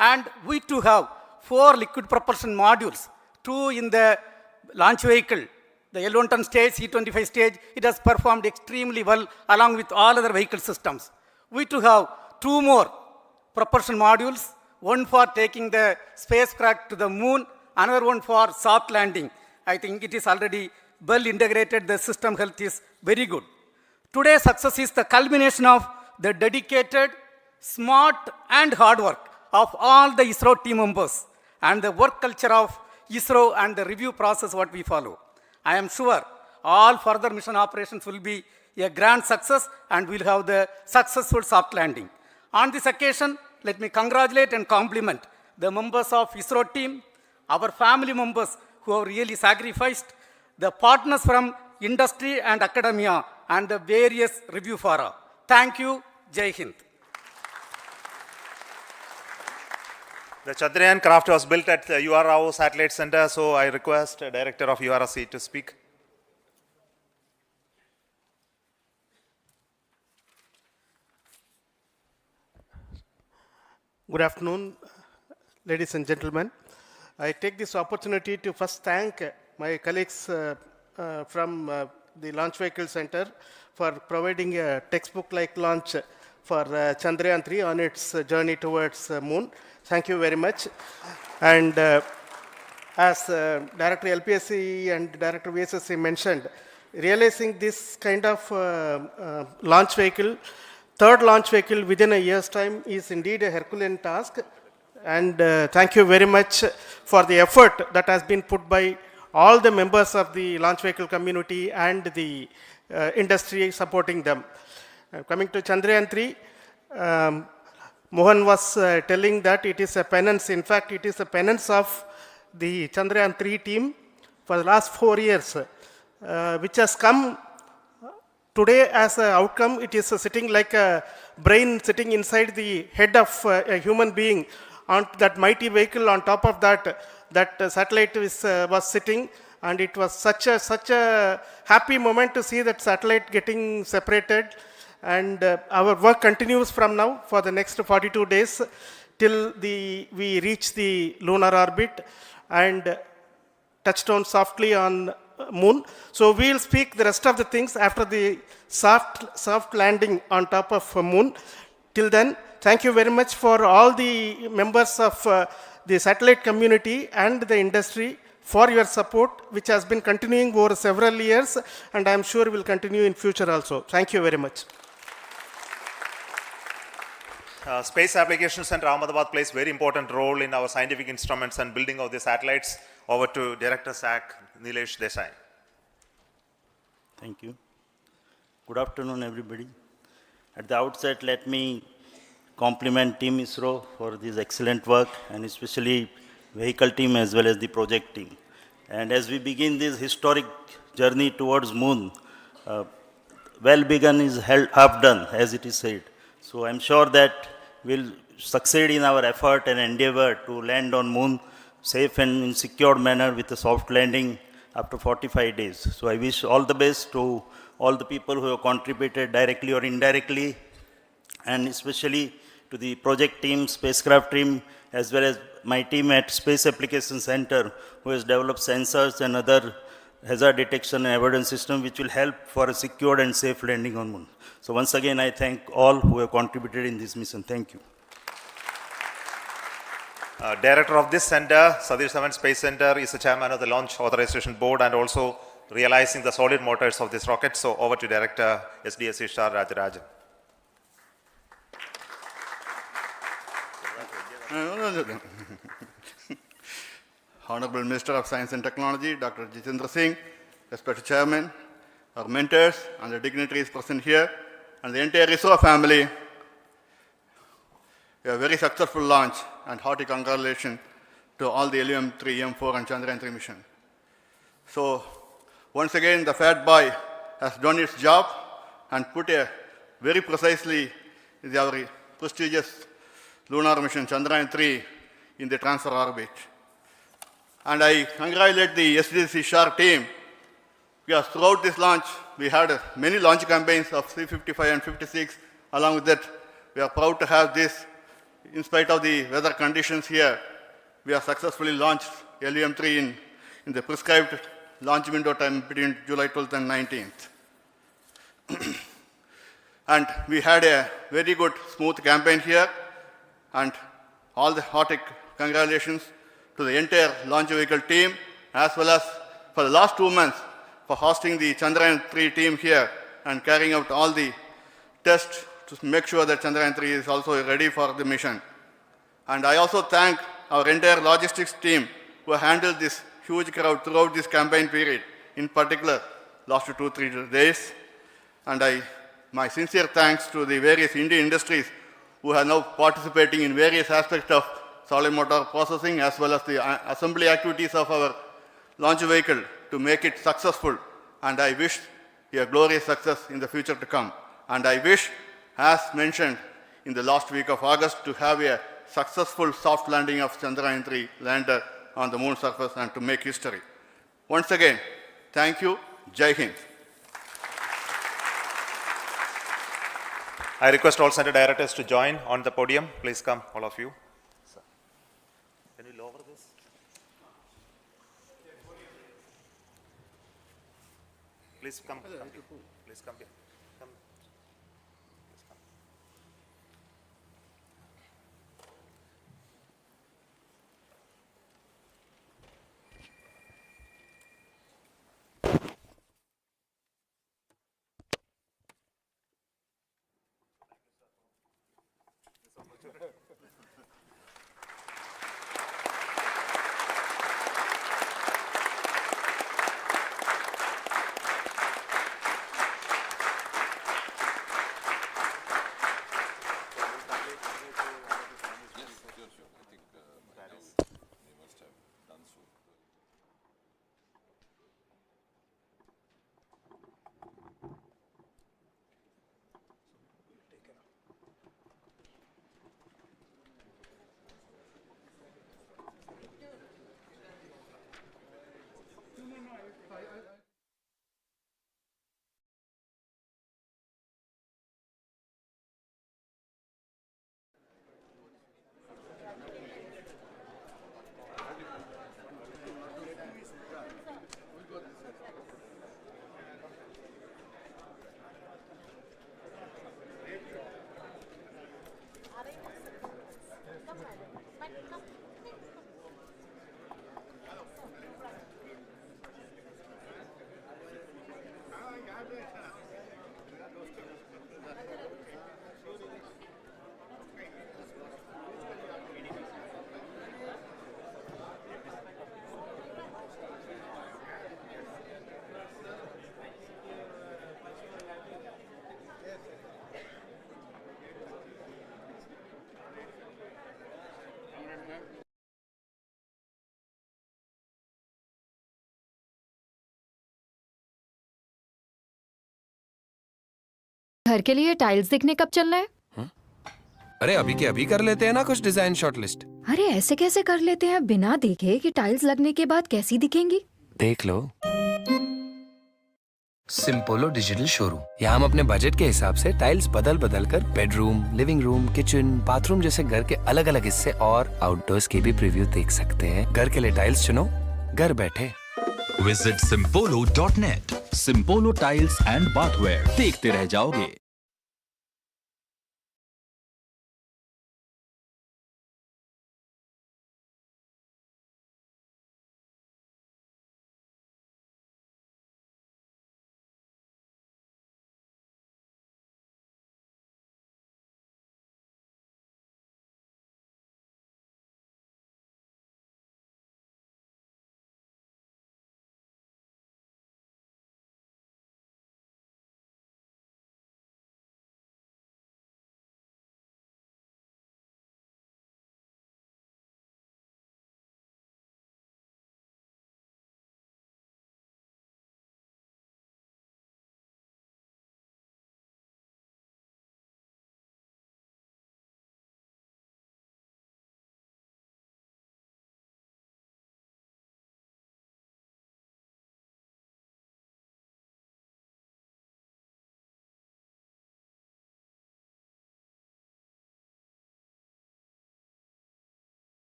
And we too have 4 liquid propulsion modules, 2 in the launch vehicle. The L110 stage, C25 stage, it has performed extremely well along with all other vehicle systems. We too have 2 more propulsion modules, one for taking the spacecraft to the moon, another one for soft landing. I think it is already well integrated, the system health is very good. Today's success is the culmination of the dedicated, smart and hard work of all the ISRO team members and the work culture of ISRO and the review process what we follow. I am sure all further mission operations will be a grand success and we'll have the successful soft landing. On this occasion, let me congratulate and compliment the members of ISRO team, our family members who have really sacrificed, the partners from industry and academia, and the various review fora. Thank you. Jai Hind. The Chandrayaan craft was built at the URAO Satellite Center, so I request the Director of URC to speak. Good afternoon, ladies and gentlemen. I take this opportunity to first thank my colleagues from the Launch Vehicle Center for providing a textbook-like launch for Chandrayaan 3 on its journey towards moon. Thank you very much. And as Director LPSC and Director VSSC mentioned, realizing this kind of launch vehicle, third launch vehicle within a year's time is indeed a Herculean task. And thank you very much for the effort that has been put by all the members of the launch vehicle community and the industry supporting them. Coming to Chandrayaan 3, Mohan was telling that it is a penance. In fact, it is a penance of the Chandrayaan 3 team for the last 4 years, which has come today as an outcome. It is sitting like a brain sitting inside the head of a human being on that mighty vehicle. On top of that, that satellite was sitting, and it was such a happy moment to see that satellite getting separated. And our work continues from now for the next 42 days till we reach the lunar orbit and touchdown softly on moon. So we will speak the rest of the things after the soft landing on top of moon. Till then, thank you very much for all the members of the satellite community and the industry for your support, which has been continuing over several years, and I am sure will continue in future also. Thank you very much. Space Applications Center Ahmedabad plays very important role in our scientific instruments and building of the satellites. Over to Director SAC, Nilesh Desai. Thank you. Good afternoon, everybody. At the outset, let me compliment Team ISRO for this excellent work, and especially vehicle team as well as the project team. And as we begin this historic journey towards moon, well begun is half done, as it is said. So I'm sure that we'll succeed in our effort and endeavor to land on moon safe and in secured manner with a soft landing after 45 days. So I wish all the best to all the people who have contributed directly or indirectly, and especially to the project team, spacecraft team, as well as my team at Space Application Center, who has developed sensors and other hazard detection and avoidance system which will help for a secured and safe landing on moon. So once again, I thank all who have contributed in this mission. Thank you. Director of this center, Satish Dhawan Space Center, is the chairman of the Launch Authorization Board and also realizing the solid motors of this rocket. So over to Director SDSC Shar Rajarajan. Honorable Minister of Science and Technology, Dr. Jitendra Singh, respected Chairman, our mentors and the dignitaries present here, and the entire ISRO family, a very successful launch, and hearty congratulations to all the LVM-3, M4 and Chandrayaan 3 mission. So once again, the fat boy has done its job and put a very precisely our prestigious lunar mission Chandrayaan 3 in the transfer orbit. And I congratulate the SDSC SHAR team, because throughout this launch, we had many launch campaigns of C-55 and 56. Along with that, we are proud to have this. In spite of the weather conditions here, we have successfully launched LVM-3 in the prescribed launch window time between July 12th and 19th. And we had a very good, smooth campaign here, and all the hearty congratulations to the entire launch vehicle team, as well as for the last 2 months for hosting the Chandrayaan 3 team here and carrying out all the tests to make sure that Chandrayaan 3 is also ready for the mission. And I also thank our entire logistics team who handled this huge crowd throughout this campaign period, in particular last 2-3 days. And my sincere thanks to the various Indian industries who are now participating in various aspects of solid motor processing as well as the assembly activities of our launch vehicle to make it successful. And I wish a glorious success in the future to come. And I wish, as mentioned in the last week of August, to have a successful soft landing of Chandrayaan 3 lander on the moon surface and to make history. Once again, thank you. Jai Hind. I request all center directors to join on the podium. Please come, all of you. Can you lower this? Please come. Please come here. Come. Please come. घर के लिए tiles देखने कब चलना है? अरे अभी के अभी कर लेते हैं ना कुछ डिजाइन शॉर्टलिस्ट। अरे ऐसे कैसे कर लेते हैं बिना देखे कि टाइल्स लगने के बाद कैसी दिखेंगी? देख लो, सिंपोलो डिजिटल शोरूम। यहाँ हम अपने बजट के हिसाब से टाइल्स बदल बदल कर bedroom, living room, kitchen, bathroom जैसे घर के अलग अलग हिस्से और आउटडोर्स के भी प्रीव्यू देख सकते हैं। घर के लिए टाइल्स चुनो, घर बैठे। Visit simpolo.net. Simpolo Tiles and Bathware. देखते रह जाओगे।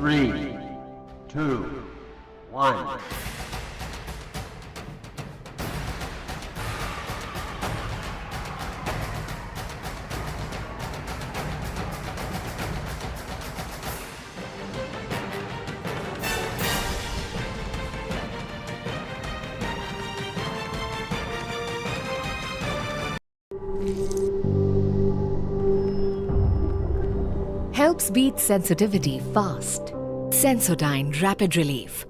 3, 2, 1. Helps beat sensitivity fast. Sensodyne Rapid Relief.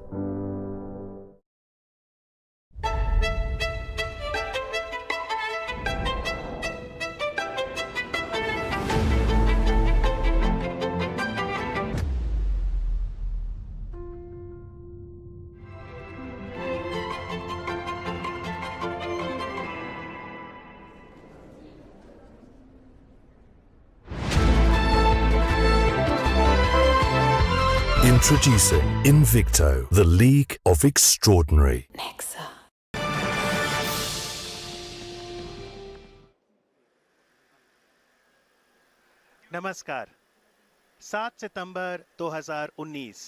Introducing Invicto, the League of Extraordinary. नमस्कार 7 सितंबर 2019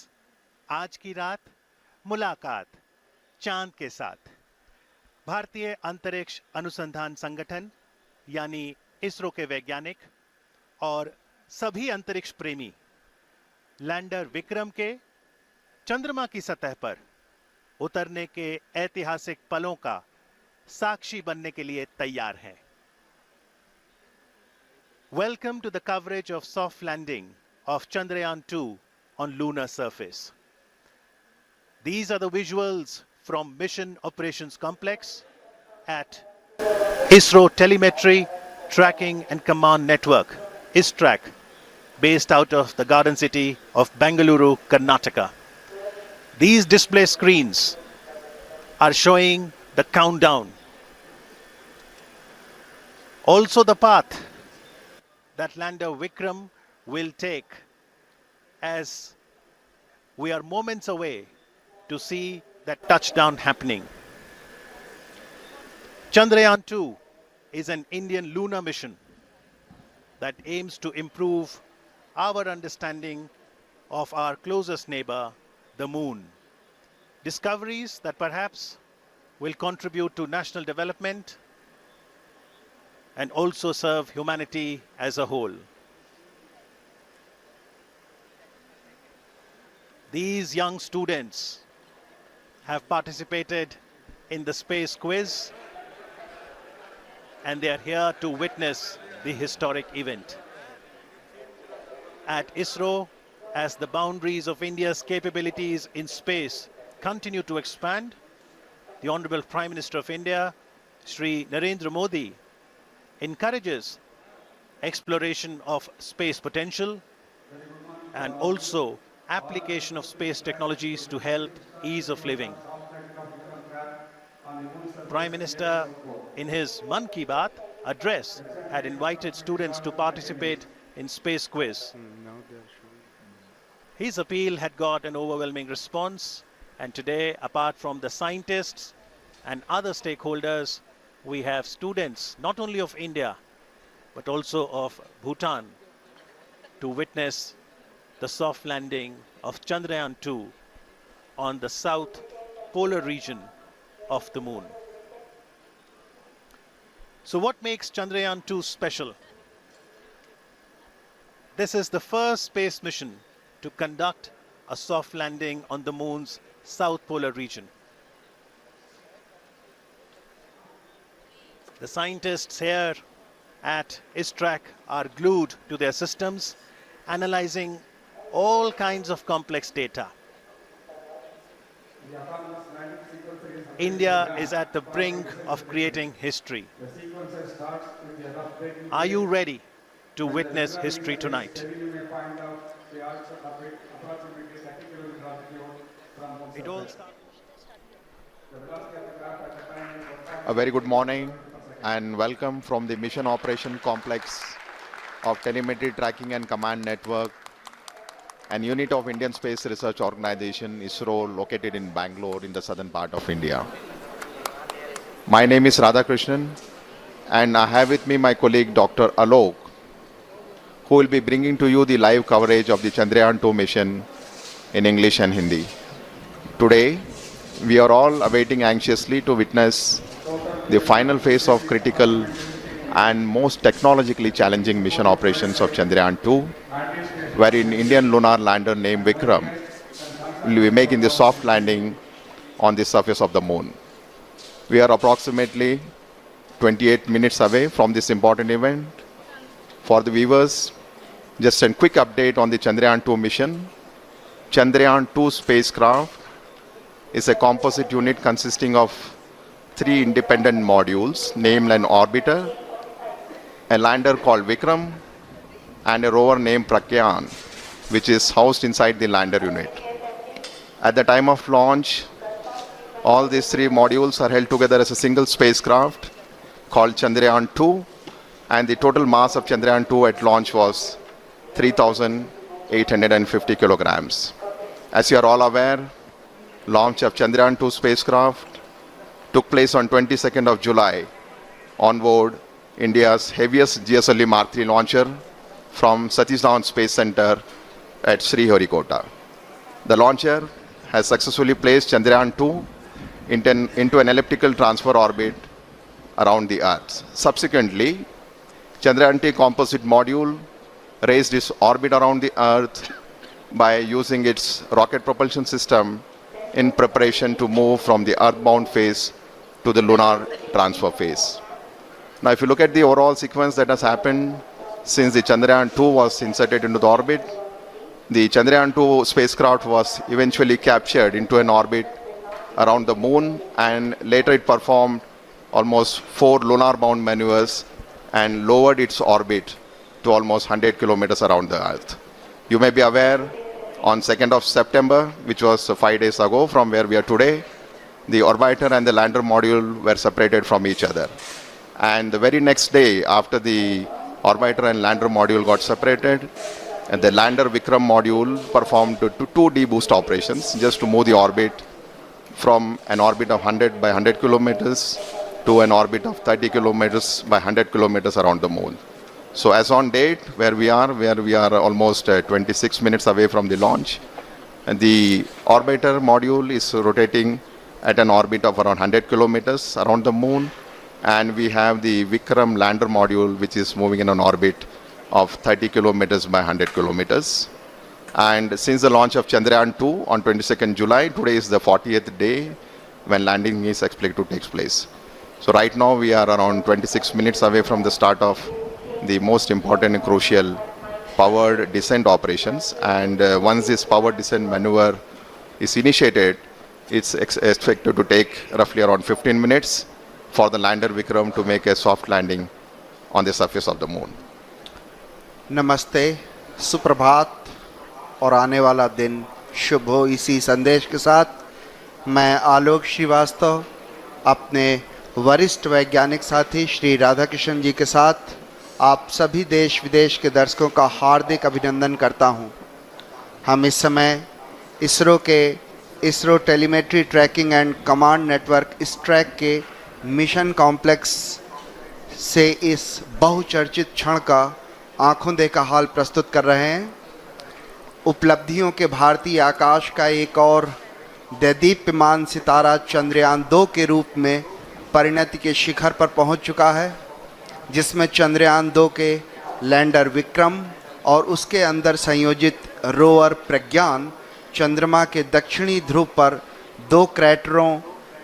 आज की रात मुलाकात चांद के साथ भारतीय अंतरिक्ष अनुसंधान संगठन यानी इसरो के वैज्ञानिक और सभी अंतरिक्ष प्रेमी लैंडर विक्रम के चंद्रमा की सतह पर उतरने के ऐतिहासिक पलों का साक्षी बनने के लिए तैयार हैं। Welcome to the coverage of soft landing of Chandrayaan 2 on lunar surface. These are the visuals from Mission Operations Complex at ISRO Telemetry Tracking and Command Network, ISTRAC, based out of the garden city of Bengaluru, Karnataka. These display screens are showing the countdown. Also the path that lander Vikram will take as we are moments away to see that touchdown happening. Chandrayaan 2 is an Indian lunar mission that aims to improve our understanding of our closest neighbor, the moon. Discoveries that perhaps will contribute to national development and also serve humanity as a whole. These young students have participated in the space quiz and they are here to witness the historic event. At ISRO, as the boundaries of India's capabilities in space continue to expand, the Honorable Prime Minister of India, Shri Narendra Modi, encourages exploration of space potential and also application of space technologies to help ease of living. Prime Minister, in his Mann Ki Baat address, had invited students to participate in space quiz. His appeal had got an overwhelming response, and today, apart from the scientists and other stakeholders, we have students not only of India but also of Bhutan to witness the soft landing of Chandrayaan 2 on the south polar region of the moon. So what makes Chandrayaan 2 special? This is the first space mission to conduct a soft landing on the moon's south polar region. The scientists here at ISTRAC are glued to their systems, analyzing all kinds of complex data. India is at the brink of creating history. Are you ready to witness history tonight? It all starts. A very good morning and welcome from the Mission Operation Complex of Telemetry Tracking and Command Network, an unit of Indian Space Research Organization, ISRO, located in Bangalore in the southern part of India. My name is Radhakrishnan and I have with me my colleague Dr. Alok, who will be bringing to you the live coverage of the Chandrayaan 2 mission in English and Hindi. Today, we are all awaiting anxiously to witness the final phase of critical and most technologically challenging mission operations of Chandrayaan-2, wherein Indian lunar lander named Vikram will be making the soft landing on the surface of the moon. We are approximately 28 minutes away from this important event. For the viewers, just a quick update on the Chandrayaan-2 mission. Chandrayaan-2 spacecraft is a composite unit consisting of 3 independent modules, named an orbiter, a lander called Vikram, and a rover named Chandrayaan, which is housed inside the lander unit. At the time of launch, all these 3 modules are held together as a single spacecraft called Chandrayaan-2, and the total mass of Chandrayaan-2 at launch was 3,850 kilograms. As you are all aware, launch of Chandrayaan-2 spacecraft took place on 22nd of July on board India's heaviest GSLV Mark III launcher from Satish Dhawan Space Center at Sriharikota. The launcher has successfully placed Chandrayaan-2 into an elliptical transfer orbit around the Earth. Subsequently, Chandrayaan-2 composite module raised its orbit around the Earth by using its rocket propulsion system in preparation to move from the earthbound phase to the lunar transfer phase. Now, if you look at the overall sequence that has happened since the Chandrayaan-2 was inserted into the orbit, the Chandrayaan-2 spacecraft was eventually captured into an orbit around the moon, and later it performed almost 4 lunar-bound maneuvers and lowered its orbit to almost 100 kilometers around the Earth. You may be aware, on 2nd of September, which was 5 days ago from where we are today, the orbiter and the lander module were separated from each other. And the very next day, after the orbiter and lander module got separated, and the lander Vikram module performed 2 deboost operations just to move the orbit from an orbit of 100 by 100 kilometers to an orbit of 30 kilometers by 100 kilometers around the moon. So as on date, where we are almost 26 minutes away from the launch, and the orbiter module is rotating at an orbit of around 100 kilometers around the moon, and we have the Vikram lander module, which is moving in an orbit of 30 kilometers by 100 kilometers. And since the launch of Chandrayaan-2 on 22nd July, today is the 40th day when landing is expected to take place. So right now we are around 26 minutes away from the start of the most important and crucial powered descent operations. And once this powered descent maneuver is initiated, it's expected to take roughly around 15 minutes for the lander Vikram to make a soft landing on the surface of the moon. नमस्ते, सुप्रभात और आने वाला दिन शुभ हो। इसी संदेश के साथ मैं आलोक श्रीवास्तव अपने वरिष्ठ वैज्ञानिक साथी श्री राधाकृष्ण जी के साथ आप सभी देश विदेश के दर्शकों का हार्दिक अभिनंदन करता हूं। हम इस समय ISRO telemetry tracking and command network track के मिशन कॉम्प्लेक्स से इस बहुचर्चित क्षण का आंखों देखा हाल प्रस्तुत कर रहे हैं। उपलब्धियों के भारतीय आकाश का एक और दैदीप्यमान सितारा चंद्रयान-2 के रूप में परिणति के शिखर पर पहुंच चुका है, जिसमें चंद्रयान-2 के लैंडर विक्रम और उसके अंदर संयोजित रोवर प्रज्ञान चंद्रमा के दक्षिणी ध्रुव पर 2 क्रैटरों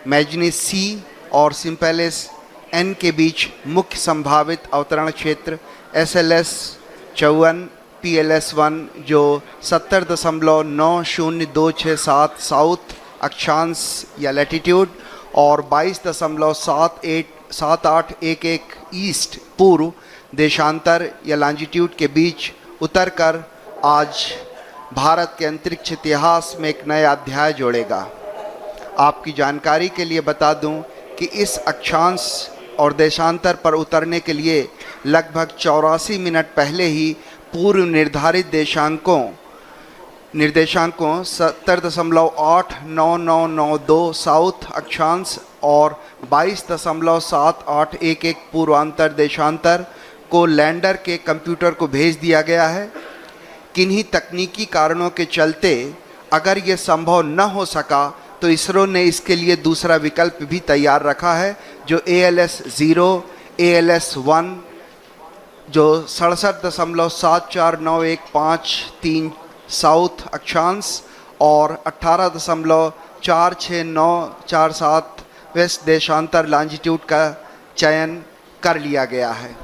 मैग्नीज सी और सिम्पेलिस एन के बीच मुख्य संभावित अवतरण क्षेत्र SLS-54 PLS-1 जो 70.90267 साउथ अक्षांश या लैटिट्यूड और 22.7811 ईस्ट पूर्व देशांतर या लॉन्जिट्यूड के बीच उतरकर आज भारत के अंतरिक्ष इतिहास में एक नया अध्याय जोड़ेगा। आपकी जानकारी के लिए बता दूं कि इस अक्षांश और देशांतर पर उतरने के लिए लगभग 84 मिनट पहले ही पूर्व निर्धारित निर्देशांकों 70.89992 साउथ अक्षांश और 22.7811 पूर्वांतर देशांतर को लैंडर के कंप्यूटर को भेज दिया गया है। किन्हीं तकनीकी कारणों के चलते अगर ये संभव न हो सका तो इसरो ने इसके लिए दूसरा विकल्प भी तैयार रखा है, जो ALS-0, ALS-1, जो 67.74915 साउथ अक्षांश और 18.46947 वेस्ट देशांतर लॉन्जिट्यूड का चयन कर लिया गया है।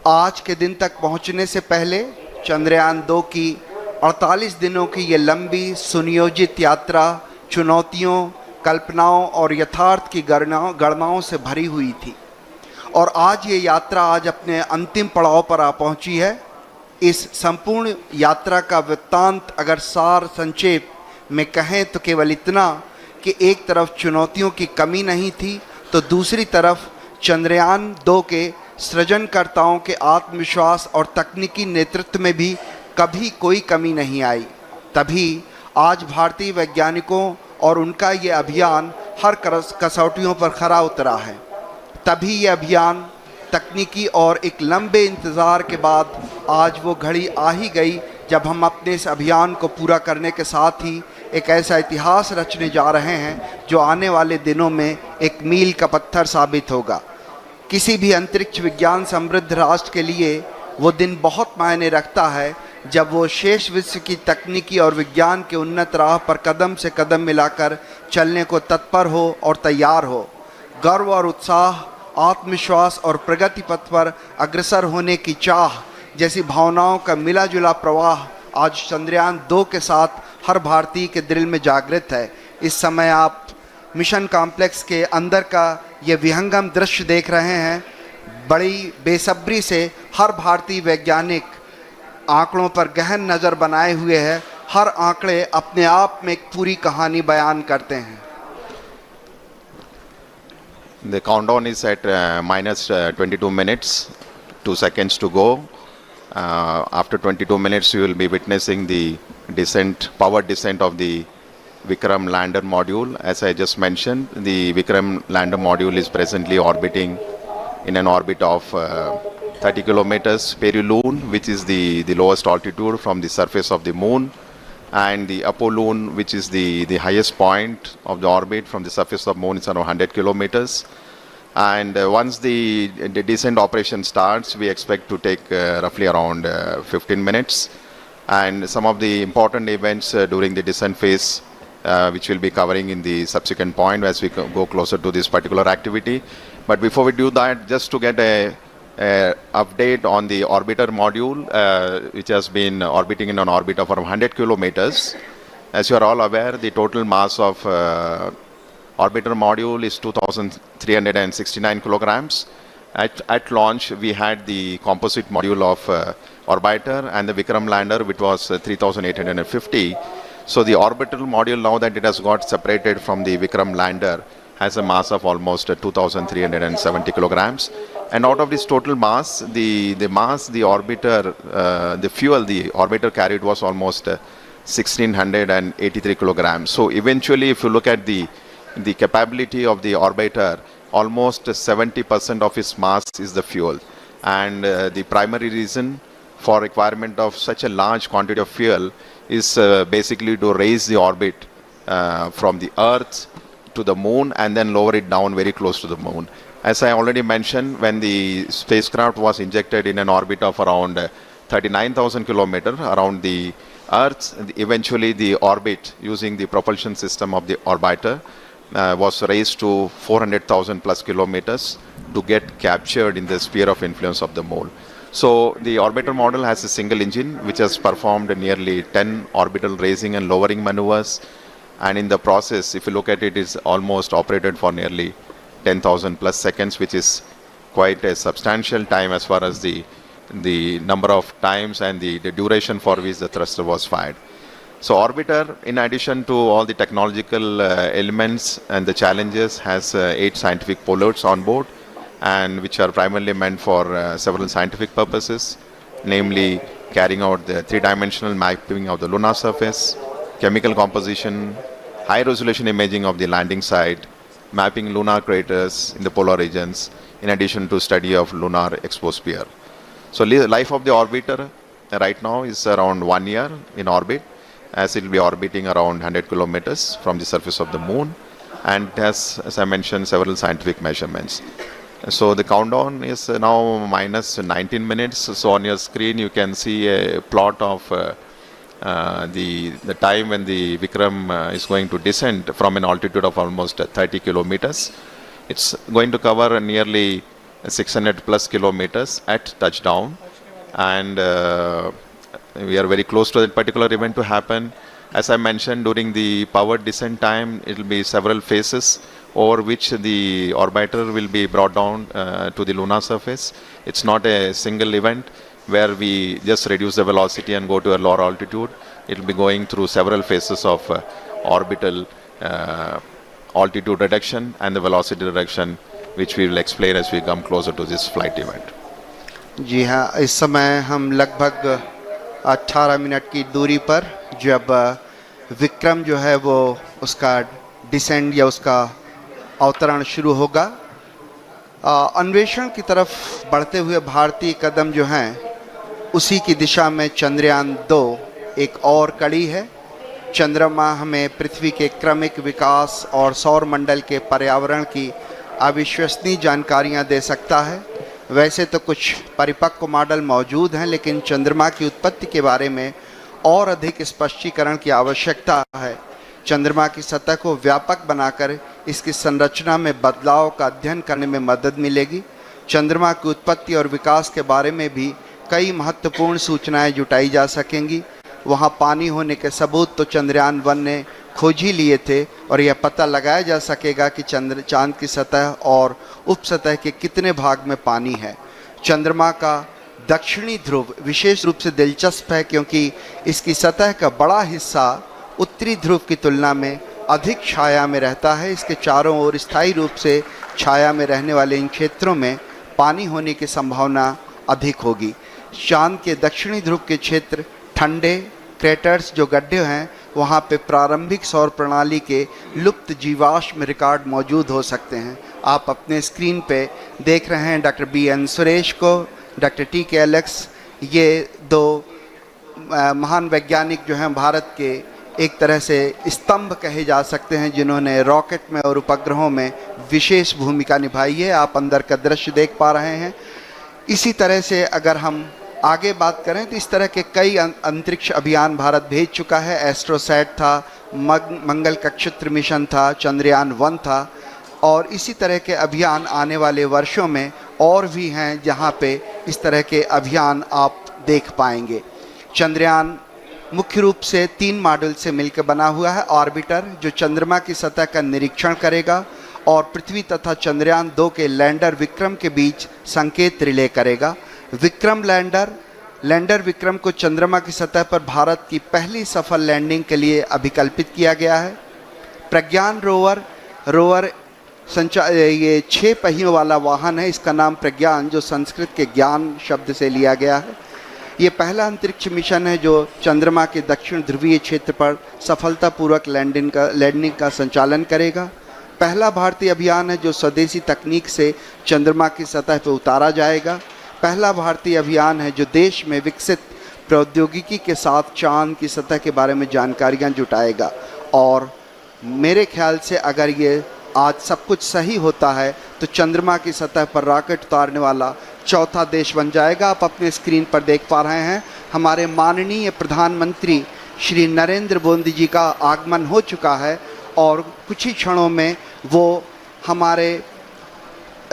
आज के दिन तक पहुंचने से पहले चंद्रयान 2 की 48 दिनों की ये लंबी सुनियोजित यात्रा चुनौतियों, कल्पनाओं और यथार्थ की गणनाओं से भरी हुई थी और आज ये यात्रा आज अपने अंतिम पड़ाव पर आ पहुंची है। इस संपूर्ण यात्रा का वृत्तांत अगर सार संक्षेप में कहें तो केवल इतना कि एक तरफ चुनौतियों की कमी नहीं थी तो दूसरी तरफ चंद्रयान 2 के सृजनकर्ताओं के आत्मविश्वास और तकनीकी नेतृत्व में भी कभी कोई कमी नहीं आई। तभी आज भारतीय वैज्ञानिकों और उनका ये अभियान हर कसौटियों पर खरा उतरा है। तभी ये अभियान तकनीकी और एक लंबे इंतज़ार के बाद आज वो घड़ी आ ही गई जब हम अपने इस अभियान को पूरा करने के साथ ही एक ऐसा इतिहास रचने जा रहे हैं जो आने वाले दिनों में एक मील का पत्थर साबित होगा। किसी भी अंतरिक्ष विज्ञान समृद्ध राष्ट्र के लिए वो दिन बहुत मायने रखता है जब वो शेष विश्व की तकनीकी और विज्ञान के उन्नत राह पर कदम से कदम मिलाकर चलने को तत्पर हो और तैयार हो। गर्व और उत्साह, आत्मविश्वास और प्रगति पथ पर अग्रसर होने की चाह जैसी भावनाओं का मिला जुला प्रवाह आज चंद्रयान 2 के साथ हर भारतीय के दिल में जागृत है। इस समय आप मिशन कॉम्प्लेक्स के अंदर का ये विहंगम दृश्य देख रहे हैं। बड़ी बेसब्री से हर भारतीय वैज्ञानिक आंकड़ों पर गहन नज़र बनाए हुए है। हर आंकड़े अपने आप में एक पूरी कहानी बयान करते हैं। The countdown is at -22 minutes, 2 seconds to go. After 22 minutes, you will be witnessing the powered descent of the Vikram lander module. As I just mentioned, the Vikram lander module is presently orbiting in an orbit of 30 kilometers perihelion, which is the lowest altitude from the surface of the moon, and the apolune, which is the highest point of the orbit from the surface of moon, is around 100 kilometers. And once the descent operation starts, we expect to take roughly around 15 minutes. And some of the important events during the descent phase, which we'll be covering in the subsequent point as we go closer to this particular activity. But before we do that, just to get a update on the orbiter module, which has been orbiting in an orbit of around 100 kilometers. As you are all aware, the total mass of orbiter module is 2,369 kilograms. At launch, we had the composite module of orbiter and the Vikram lander, which was 3,850. So the orbital module, now that it has got separated from the Vikram lander, has a mass of almost 2,370 kilograms. And out of this total mass, the orbiter, the fuel the orbiter carried was almost 1,683 kilograms. So eventually, if you look at the capability of the orbiter, almost 70% of its mass is the fuel. And the primary reason for requirement of such a large quantity of fuel is basically to raise the orbit from the Earth to the moon and then lower it down very close to the moon. As I already mentioned, when the spacecraft was injected in an orbit of around 39,000 kilometers around the Earth, eventually the orbit using the propulsion system of the orbiter was raised to 400,000 plus kilometers to get captured in the sphere of influence of the moon. So the orbiter model has a single engine which has performed nearly 10 orbital raising and lowering maneuvers, and in the process, if you look at it, is almost operated for nearly 10,000 plus seconds, which is quite a substantial time as far as the number of times and the duration for which the thruster was fired. So orbiter, in addition to all the technological elements and the challenges, has 8 scientific payloads on board, and which are primarily meant for several scientific purposes, namely carrying out the 3-dimensional mapping of the lunar surface, chemical composition, high resolution imaging of the landing site, mapping lunar craters in the polar regions, in addition to study of lunar exosphere. So life of the orbiter right now is around 1 year in orbit, as it will be orbiting around 100 kilometers from the surface of the moon, and it has, as I mentioned, several scientific measurements. So the countdown is now minus 19 minutes. So on your screen you can see a plot of the time when the Vikram is going to descend from an altitude of almost 30 kilometers. It's going to cover nearly 600 plus kilometers at touchdown, and we are very close to that particular event to happen. As I mentioned, during the powered descent time, it will be several phases over which the orbiter will be brought down to the lunar surface. It's not a single event where we just reduce the velocity and go to a lower altitude. It will be going through several phases of orbital altitude reduction and the velocity reduction, which we will explain as we come closer to this flight event. जी हाँ, इस समय हम लगभग 18 minute की दूरी पर जब विक्रम जो है वो उसका डिसेंड या उसका अवतरण शुरू होगा, अन्वेषण की तरफ बढ़ते हुए भारतीय कदम जो हैं उसी की दिशा में चंद्रयान 2 एक और कड़ी है। चंद्रमा हमें पृथ्वी के क्रमिक विकास और सौर मंडल के पर्यावरण की अविश्वसनीय जानकारियां दे सकता है। वैसे तो कुछ परिपक्व मॉडल मौजूद हैं, लेकिन चंद्रमा की उत्पत्ति के बारे में और अधिक स्पष्टीकरण की आवश्यकता है। चंद्रमा की सतह को व्यापक बनाकर इसकी संरचना में बदलाव का अध्ययन करने में मदद मिलेगी। चंद्रमा की उत्पत्ति और विकास के बारे में भी कई महत्वपूर्ण सूचनाएं जुटाई जा सकेंगी। वहां पानी होने के सबूत तो चंद्रयान 1 ने खोज ही लिए थे, और यह पता लगाया जा सकेगा कि चांद की सतह और उपसतह के कितने भाग में पानी है। चंद्रमा का दक्षिणी ध्रुव विशेष रूप से दिलचस्प है, क्योंकि इसकी सतह का बड़ा हिस्सा उत्तरी ध्रुव की तुलना में अधिक छाया में रहता है। इसके चारों ओर स्थायी रूप से छाया में रहने वाले इन क्षेत्रों में पानी होने की संभावना अधिक होगी। चांद के दक्षिणी ध्रुव के क्षेत्र ठंडे क्रेटर्स जो गड्ढे हैं, वहाँ पे प्रारंभिक सौर प्रणाली के लुप्त जीवाश्म रिकॉर्ड मौजूद हो सकते हैं। आप अपने स्क्रीन पे देख रहे हैं डॉक्टर BN सुरेश को, डॉक्टर TK एलेक्स, ये दो महान वैज्ञानिक जो हैं भारत के एक तरह से स्तंभ कहे जा सकते हैं, जिन्होंने रॉकेट में और उपग्रहों में विशेष भूमिका निभाई है। आप अंदर का दृश्य देख पा रहे हैं। इसी तरह से अगर हम आगे बात करें तो इस तरह के कई अंतरिक्ष अभियान भारत भेज चुका है। एस्ट्रोसैट था, मंगल कक्षत्र मिशन था, चंद्रयान 1 था, और इसी तरह के अभियान आने वाले वर्षों में और भी हैं जहां पे इस तरह के अभियान आप देख पाएंगे। चंद्रयान मुख्य रूप से 3 मॉड्यूल से मिलकर बना हुआ है। ऑर्बिटर जो चंद्रमा की सतह का निरीक्षण करेगा और पृथ्वी तथा चंद्रयान 2 के लैंडर विक्रम के बीच संकेत रिले करेगा। विक्रम लैंडर विक्रम को चंद्रमा की सतह पर भारत की पहली सफल लैंडिंग के लिए अभिकल्पित किया गया है। प्रज्ञान रोवर ये 6 पहियों वाला वाहन है। इसका नाम प्रज्ञान, जो संस्कृत के ज्ञान शब्द से लिया गया है। ये पहला अंतरिक्ष मिशन है जो चंद्रमा के दक्षिण ध्रुवीय क्षेत्र पर सफलतापूर्वक लैंडिंग का संचालन करेगा। पहला भारतीय अभियान है जो स्वदेशी तकनीक से चंद्रमा की सतह पर उतारा जाएगा। पहला भारतीय अभियान है जो देश में विकसित प्रौद्योगिकी के साथ चांद की सतह के बारे में जानकारियां जुटाएगा। और मेरे ख्याल से अगर ये आज सब कुछ सही होता है तो चंद्रमा की सतह पर रॉकेट उतारने वाला चौथा देश बन जाएगा। आप अपने स्क्रीन पर देख पा रहे हैं हमारे माननीय प्रधानमंत्री श्री नरेंद्र मोदी जी का आगमन हो चुका है, और कुछ ही क्षणों में वो हमारे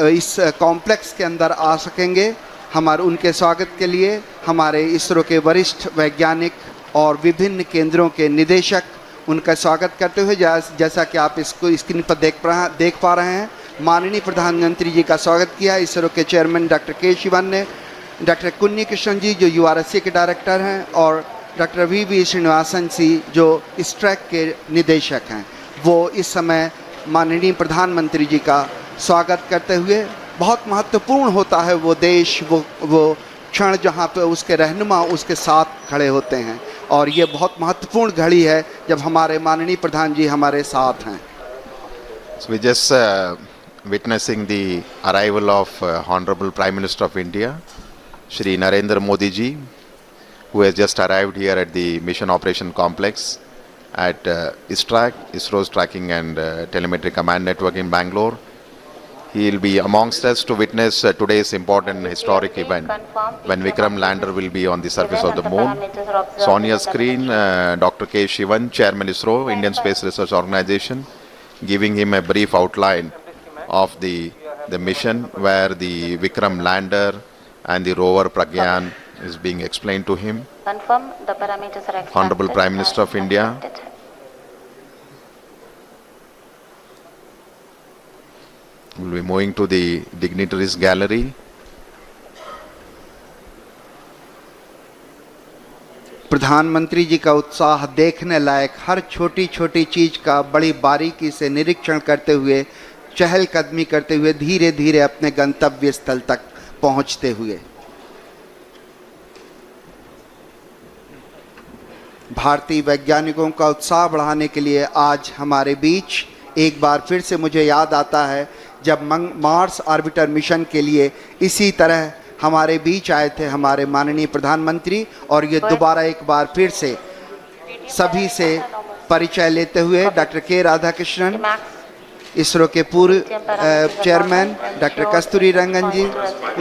इस कॉम्प्लेक्स के अंदर आ सकेंगे। हमारे उनके स्वागत के लिए हमारे इसरो के वरिष्ठ वैज्ञानिक और विभिन्न केंद्रों के निदेशक उनका स्वागत करते हुए, जैसा कि आप इसको स्क्रीन पर देख पा रहे हैं, माननीय प्रधानमंत्री जी का स्वागत किया इसरो के चेयरमैन डॉक्टर के शिवन ने, डॉक्टर कुन्नी कृष्णन जी जो URSC के डायरेक्टर हैं, और डॉक्टर VV श्रीनिवासन जी जो इस ट्रैक के निदेशक हैं। वो इस समय माननीय प्रधानमंत्री जी का स्वागत करते हुए, बहुत महत्वपूर्ण होता है वो देश, वो क्षण जहाँ पे उसके रहनुमा उसके साथ खड़े होते हैं, और ये बहुत महत्वपूर्ण घड़ी है जब हमारे माननीय प्रधान जी हमारे साथ हैं। So we just witnessing the arrival of Honorable Prime Minister of India, Shri Narendra Modi ji, who has just arrived here at the Mission Operation Complex at ISTRAC, ISRO's Tracking and Telemetry Command Network in Bangalore. He will be amongst us to witness today's important historic event when Vikram lander will be on the surface of the moon. So on your screen, Dr. K. Shivan, Chairman ISRO, Indian Space Research Organization, giving him a brief outline of the mission where the Vikram lander and the rover Pragyan is being explained to him. Confirm the parameters are accepted. Honorable Prime Minister of India, will be moving to the dignitaries gallery. प्रधानमंत्री जी का उत्साह देखने लायक, हर छोटी छोटी चीज का बड़ी बारीकी से निरीक्षण करते हुए, चहलकदमी करते हुए धीरे धीरे अपने गंतव्य स्थल तक पहुंचते हुए। भारतीय वैज्ञानिकों का उत्साह बढ़ाने के लिए आज हमारे बीच एक बार फिर से मुझे याद आता है जब मार्स ऑर्बिटर मिशन के लिए इसी तरह हमारे बीच आए थे हमारे माननीय प्रधानमंत्री, और ये दोबारा एक बार फिर से सभी से परिचय लेते हुए डॉक्टर के राधाकृष्णन, इसरो के पूर्व चेयरमैन डॉक्टर कस्तूरी रंगन जी,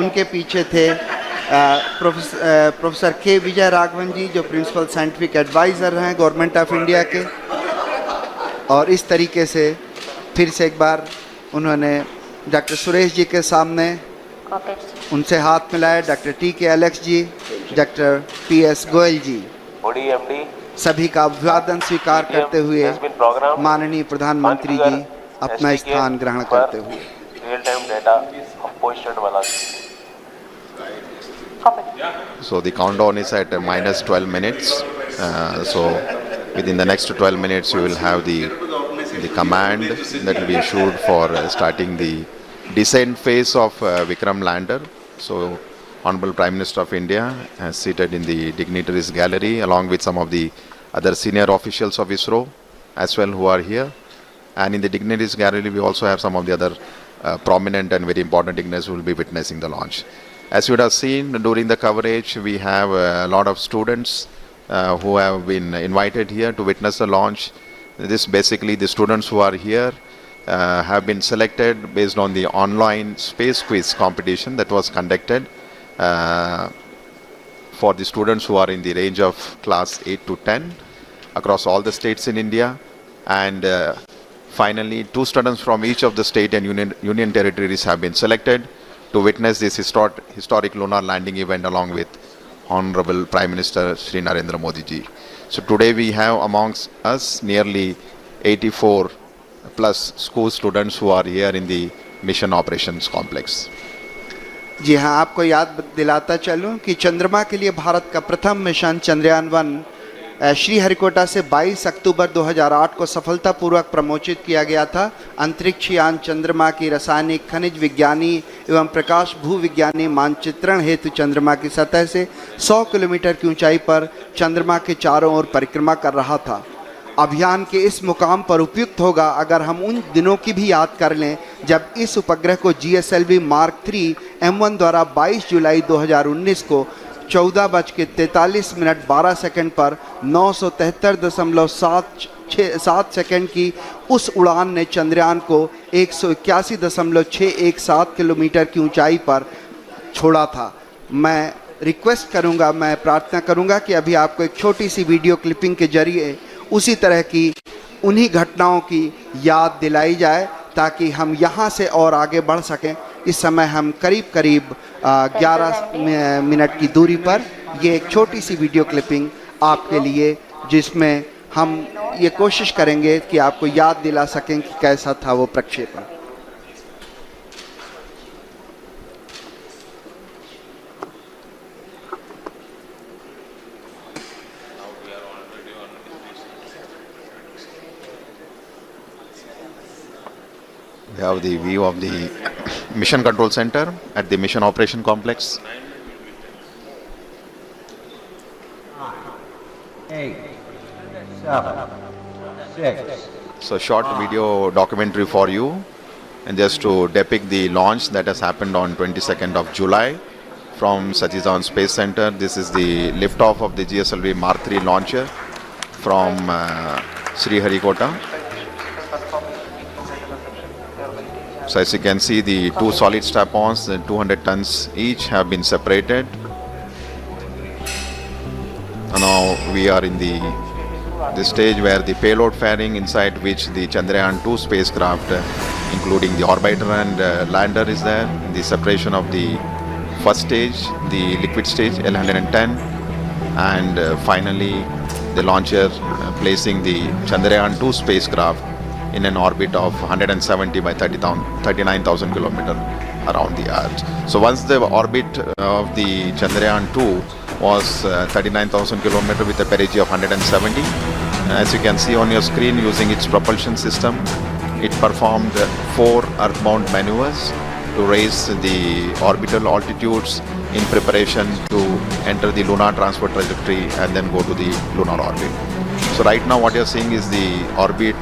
उनके पीछे थे प्रोफेसर के विजय राघवन जी जो प्रिंसिपल साइंटिफिक एडवाइज़र हैं गवर्नमेंट ऑफ इंडिया के, और इस तरीके से फिर से एक बार उन्होंने डॉक्टर सुरेश जी के सामने उनसे हाथ मिलाए, डॉक्टर टी के एलेक्स जी, डॉक्टर पी एस गोयल जी, सभी का अभिवादन स्वीकार करते हुए माननीय प्रधानमंत्री जी अपना स्थान ग्रहण करते हुए। So the countdown is at minus 12 minutes. So within the next 12 minutes you will have the command that will be issued for starting the descent phase of Vikram lander. So Honorable Prime Minister of India is seated in the dignitaries gallery along with some of the other senior officials of ISRO as well who are here. And in the dignitaries gallery we also have some of the other prominent and very important dignitaries who will be witnessing the launch. As you would have seen during the coverage, we have a lot of students who have been invited here to witness the launch. This basically the students who are here have been selected based on the online space quiz competition that was conducted for the students who are in the range of class 8 to 10 across all the states in India. And finally, 2 students from each of the state and union territories have been selected to witness this historic lunar landing event along with Honorable Prime Minister Shri Narendra Modi ji. So today we have amongst us nearly 84 plus school students who are here in the Mission Operations Complex. जी हाँ, आपको याद दिलाता चलूं कि चंद्रमा के लिए भारत का प्रथम मिशन चंद्रयान 1 श्रीहरिकोटा से 22 अक्टूबर 2008 को सफलतापूर्वक प्रमोचित किया गया था। अंतरिक्ष यान चंद्रमा की रासायनिक, खनिज विज्ञानी एवं प्रकाश भूविज्ञानी मानचित्रण हेतु चंद्रमा की सतह से 100 किलोमीटर की ऊंचाई पर चंद्रमा के चारों ओर परिक्रमा कर रहा था। अभियान के इस मुकाम पर उपयुक्त होगा अगर हम उन दिनों की भी याद कर लें जब इस उपग्रह को GSLV Mark 3 M1 द्वारा 22 जुलाई 2019 को 14:43 पर 973.7 सेकंड की उस उड़ान ने चंद्रयान को 181.617 किलोमीटर की ऊंचाई पर छोड़ा था। मैं रिक्वेस्ट करूंगा, मैं प्रार्थना करूंगा कि अभी आपको एक छोटी सी वीडियो क्लिपिंग के जरिए उसी तरह की उन्हीं घटनाओं की याद दिलाई जाए ताकि हम यहाँ से और आगे बढ़ सकें। इस समय हम करीब 11 मिनट की दूरी पर ये एक छोटी सी वीडियो क्लिपिंग आपके लिए, जिसमें हम ये कोशिश करेंगे कि आपको याद दिला सकें कि कैसा था वो प्रक्षेपण। We have the view of the Mission Control Center at the Mission Operation Complex. 8, 7, 6. So short video documentary for you, and just to depict the launch that has happened on 22nd of July from Satizan Space Center. This is the liftoff of the GSLV Mark 3 launcher from Sriharikota. So as you can see, the two solid strap-ons, 200 tons each, have been separated. And now we are in the stage where the payload fairing, inside which the Chandrayaan 2 spacecraft, including the orbiter and lander, is there. The separation of the first stage, the liquid stage L110, and finally the launcher placing the Chandrayaan 2 spacecraft in an orbit of 170 by 39,000 kilometers around the Earth. So once the orbit of the Chandrayaan 2 was 39,000 kilometers with a perigee of 170, as you can see on your screen, using its propulsion system, it performed 4 earthbound maneuvers to raise the orbital altitudes in preparation to enter the lunar transfer trajectory and then go to the lunar orbit. So right now what you're seeing is the orbit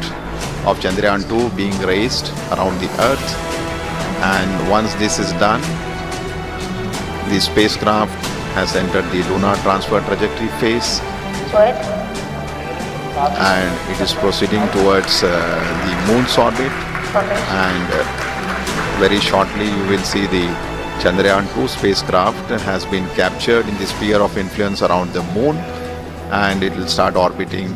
of Chandrayaan 2 being raised around the Earth, and once this is done, the spacecraft has entered the lunar transfer trajectory phase and it is proceeding towards the moon's orbit, and very shortly you will see the Chandrayaan 2 spacecraft has been captured in the sphere of influence around the moon, and it will start orbiting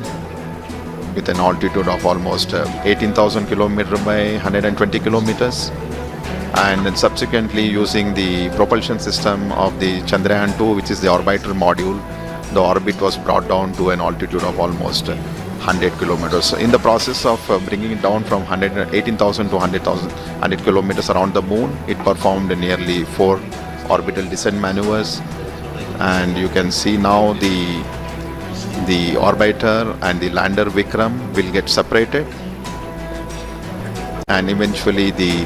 with an altitude of almost 18,000 kilometers by 120 kilometers. And then subsequently, using the propulsion system of the Chandrayaan 2, which is the orbiter module, the orbit was brought down to an altitude of almost 100 kilometers. So in the process of bringing it down from 18,000 to 100 kilometers around the moon, it performed nearly 4 orbital descent maneuvers, and you can see now the orbiter and the lander Vikram will get separated, and eventually the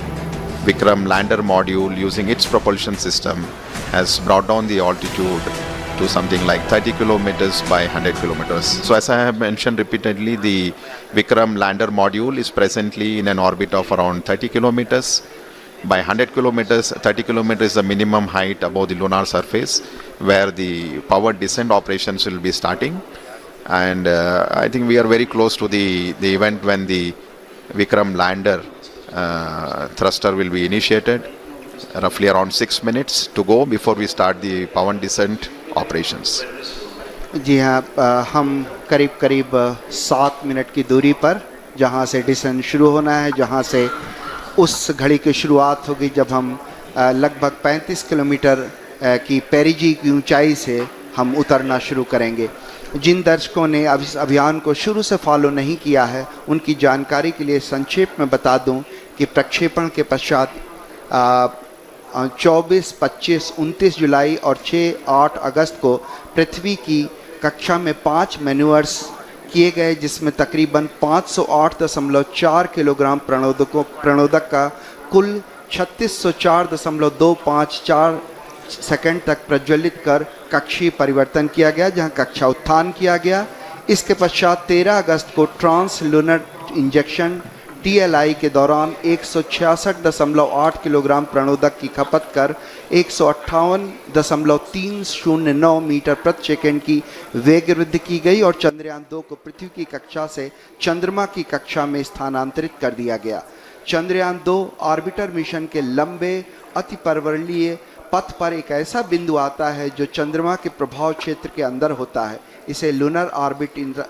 Vikram lander module, using its propulsion system, has brought down the altitude to something like 30 kilometers by 100 kilometers. So as I have mentioned repeatedly, the Vikram lander module is presently in an orbit of around 30 kilometers by 100 kilometers. 30 kilometers is the minimum height above the lunar surface where the powered descent operations will be starting. And I think we are very close to the event when the Vikram lander thruster will be initiated. Roughly around 6 minutes to go before we start the power descent operations. जी हाँ, हम करीब 7 minute की दूरी पर जहाँ से decent शुरू होना है, जहाँ से उस घड़ी की शुरुआत होगी जब हम लगभग 35 किलोमीटर की पेरिजी की ऊंचाई से हम उतरना शुरू करेंगे। जिन दर्शकों ने अब इस अभियान को शुरू से फॉलो नहीं किया है, उनकी जानकारी के लिए संक्षेप में बता दूं कि प्रक्षेपण के पश्चात 24, 25, 29 जुलाई और 6-8 अगस्त को पृथ्वी की कक्षा में 5 मैन्यूअर्स किए गए, जिसमें तकरीबन 508.4 किलोग्राम प्रणोदक का कुल 3604.254 सेकंड तक प्रज्वलित कर कक्षीय परिवर्तन किया गया, जहां कक्षा उत्थान किया गया। इसके पश्चात 13 अगस्त को ट्रांस लूनर इंजेक्शन TLI के दौरान 166.8 किलोग्राम प्रणोदक की खपत कर 158.309 मीटर प्रति सेकंड की वेग वृद्धि की गई और चंद्रयान 2 को पृथ्वी की कक्षा से चंद्रमा की कक्षा में स्थानांतरित कर दिया गया। चंद्रयान 2 ऑर्बिटर मिशन के लंबे अतिपर्वणीय पथ पर एक ऐसा बिंदु आता है जो चंद्रमा के प्रभाव क्षेत्र के अंदर होता है। इसे लूनर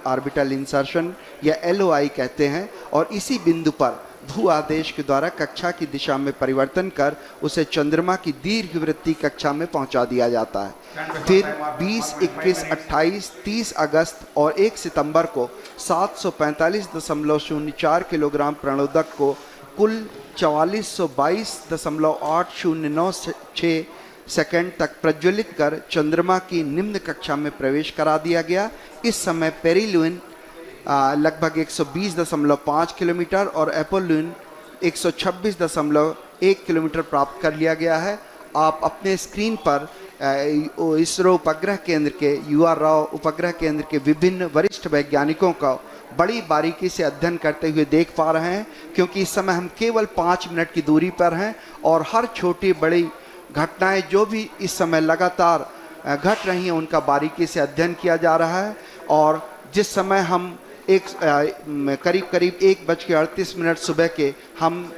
ऑर्बिटल इंसर्शन या LOI कहते हैं, और इसी बिंदु पर भू आदेश के द्वारा कक्षा की दिशा में परिवर्तन कर उसे चंद्रमा की दीर्घवृत्तीय कक्षा में पहुंचा दिया जाता है। फिर 20, 21, 28, 30 अगस्त और 1 सितंबर को 745.04 किलोग्राम प्रणोदक को कुल 4422.809 सेकंड तक प्रज्वलित कर चंद्रमा की निम्न कक्षा में प्रवेश करा दिया गया। इस समय पेरिलून लगभग 120.5 किलोमीटर और एपोलून 126.1 किलोमीटर प्राप्त कर लिया गया है। आप अपने स्क्रीन पर इसरो उपग्रह केंद्र के UR राव उपग्रह केंद्र के विभिन्न वरिष्ठ वैज्ञानिकों का बड़ी बारीकी से अध्ययन करते हुए देख पा रहे हैं, क्योंकि इस समय हम केवल 5 मिनट की दूरी पर हैं और हर छोटी बड़ी घटनाएं जो भी इस समय लगातार घट रही हैं उनका बारीकी से अध्ययन किया जा रहा है। और जिस समय हम करीब 1:38 सुबह के हम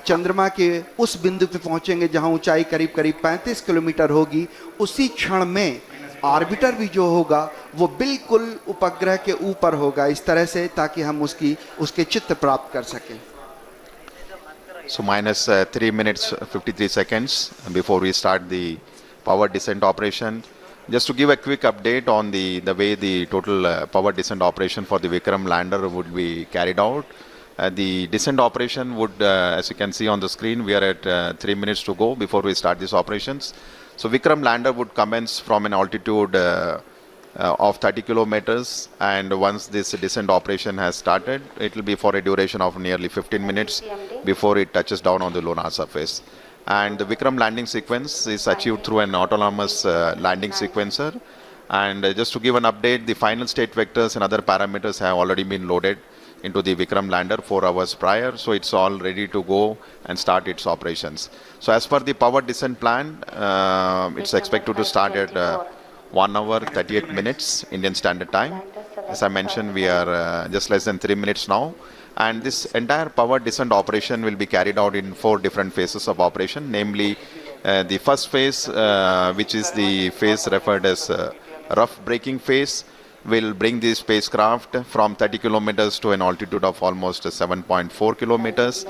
चंद्रमा के उस बिंदु पे पहुंचेंगे जहां ऊंचाई करीब 35 किलोमीटर होगी, उसी क्षण में ऑर्बिटर भी जो होगा वो बिल्कुल उपग्रह के ऊपर होगा, इस तरह से ताकि हम उसके चित्र प्राप्त कर सकें। So minus 3 minutes 53 seconds before we start the power descent operation. Just to give a quick update on the way the total power descent operation for the Vikram lander would be carried out. The descent operation would, as you can see on the screen, we are at 3 minutes to go before we start these operations. So Vikram lander would commence from an altitude of 30 kilometers, and once this descent operation has started, it will be for a duration of nearly 15 minutes before it touches down on the lunar surface. And the Vikram landing sequence is achieved through an autonomous landing sequencer. And just to give an update, the final state vectors and other parameters have already been loaded into the Vikram lander 4 hours prior, so it's all ready to go and start its operations. So as per the power descent plan, it's expected to start at 1 hour 38 minutes Indian Standard Time. As I mentioned, we are just less than 3 minutes now. And this entire power descent operation will be carried out in 4 different phases of operation, namely the first phase, which is the phase referred as rough braking phase, will bring the spacecraft from 30 kilometers to an altitude of almost 7.4 kilometers.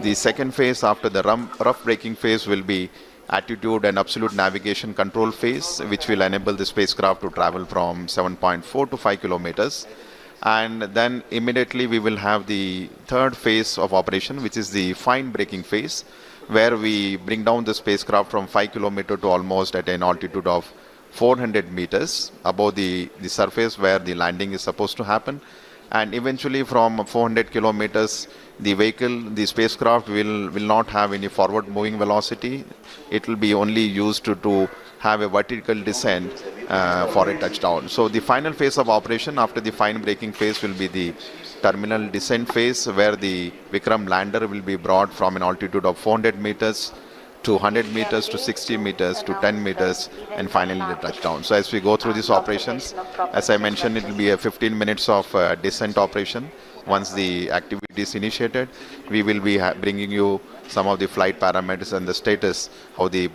The second phase after the rough braking phase will be attitude and absolute navigation control phase, which will enable the spacecraft to travel from 7.4 to 5 kilometers. And then immediately we will have the third phase of operation, which is the fine braking phase, where we bring down the spacecraft from 5 kilometers to almost at an altitude of 400 meters above the surface where the landing is supposed to happen. And eventually from 400 kilometers, the spacecraft will not have any forward moving velocity. It will be only used to have a vertical descent for a touchdown. So the final phase of operation after the fine braking phase will be the terminal descent phase, where the Vikram lander will be brought from an altitude of 400 meters to 100 meters to 60 meters to 10 meters and finally the touchdown. So as we go through these operations, as I mentioned, it will be a 15 minutes of descent operation. Once the activity is initiated, we will be bringing you some of the flight parameters and the status, how the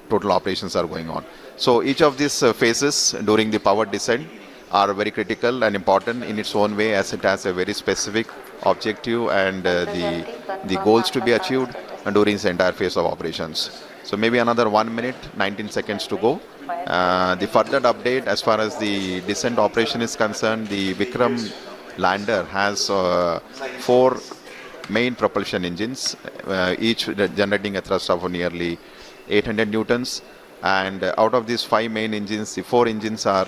total operations are going on. So each of these phases during the power descent are very critical and important in its own way, as it has a very specific objective and the goals to be achieved during this entire phase of operations. So maybe another 1 minute, 19 seconds to go. The further update as far as the descent operation is concerned, the Vikram lander has 4 main propulsion engines, each generating a thrust of nearly 800 newtons. And out of these 5 main engines, the 4 engines are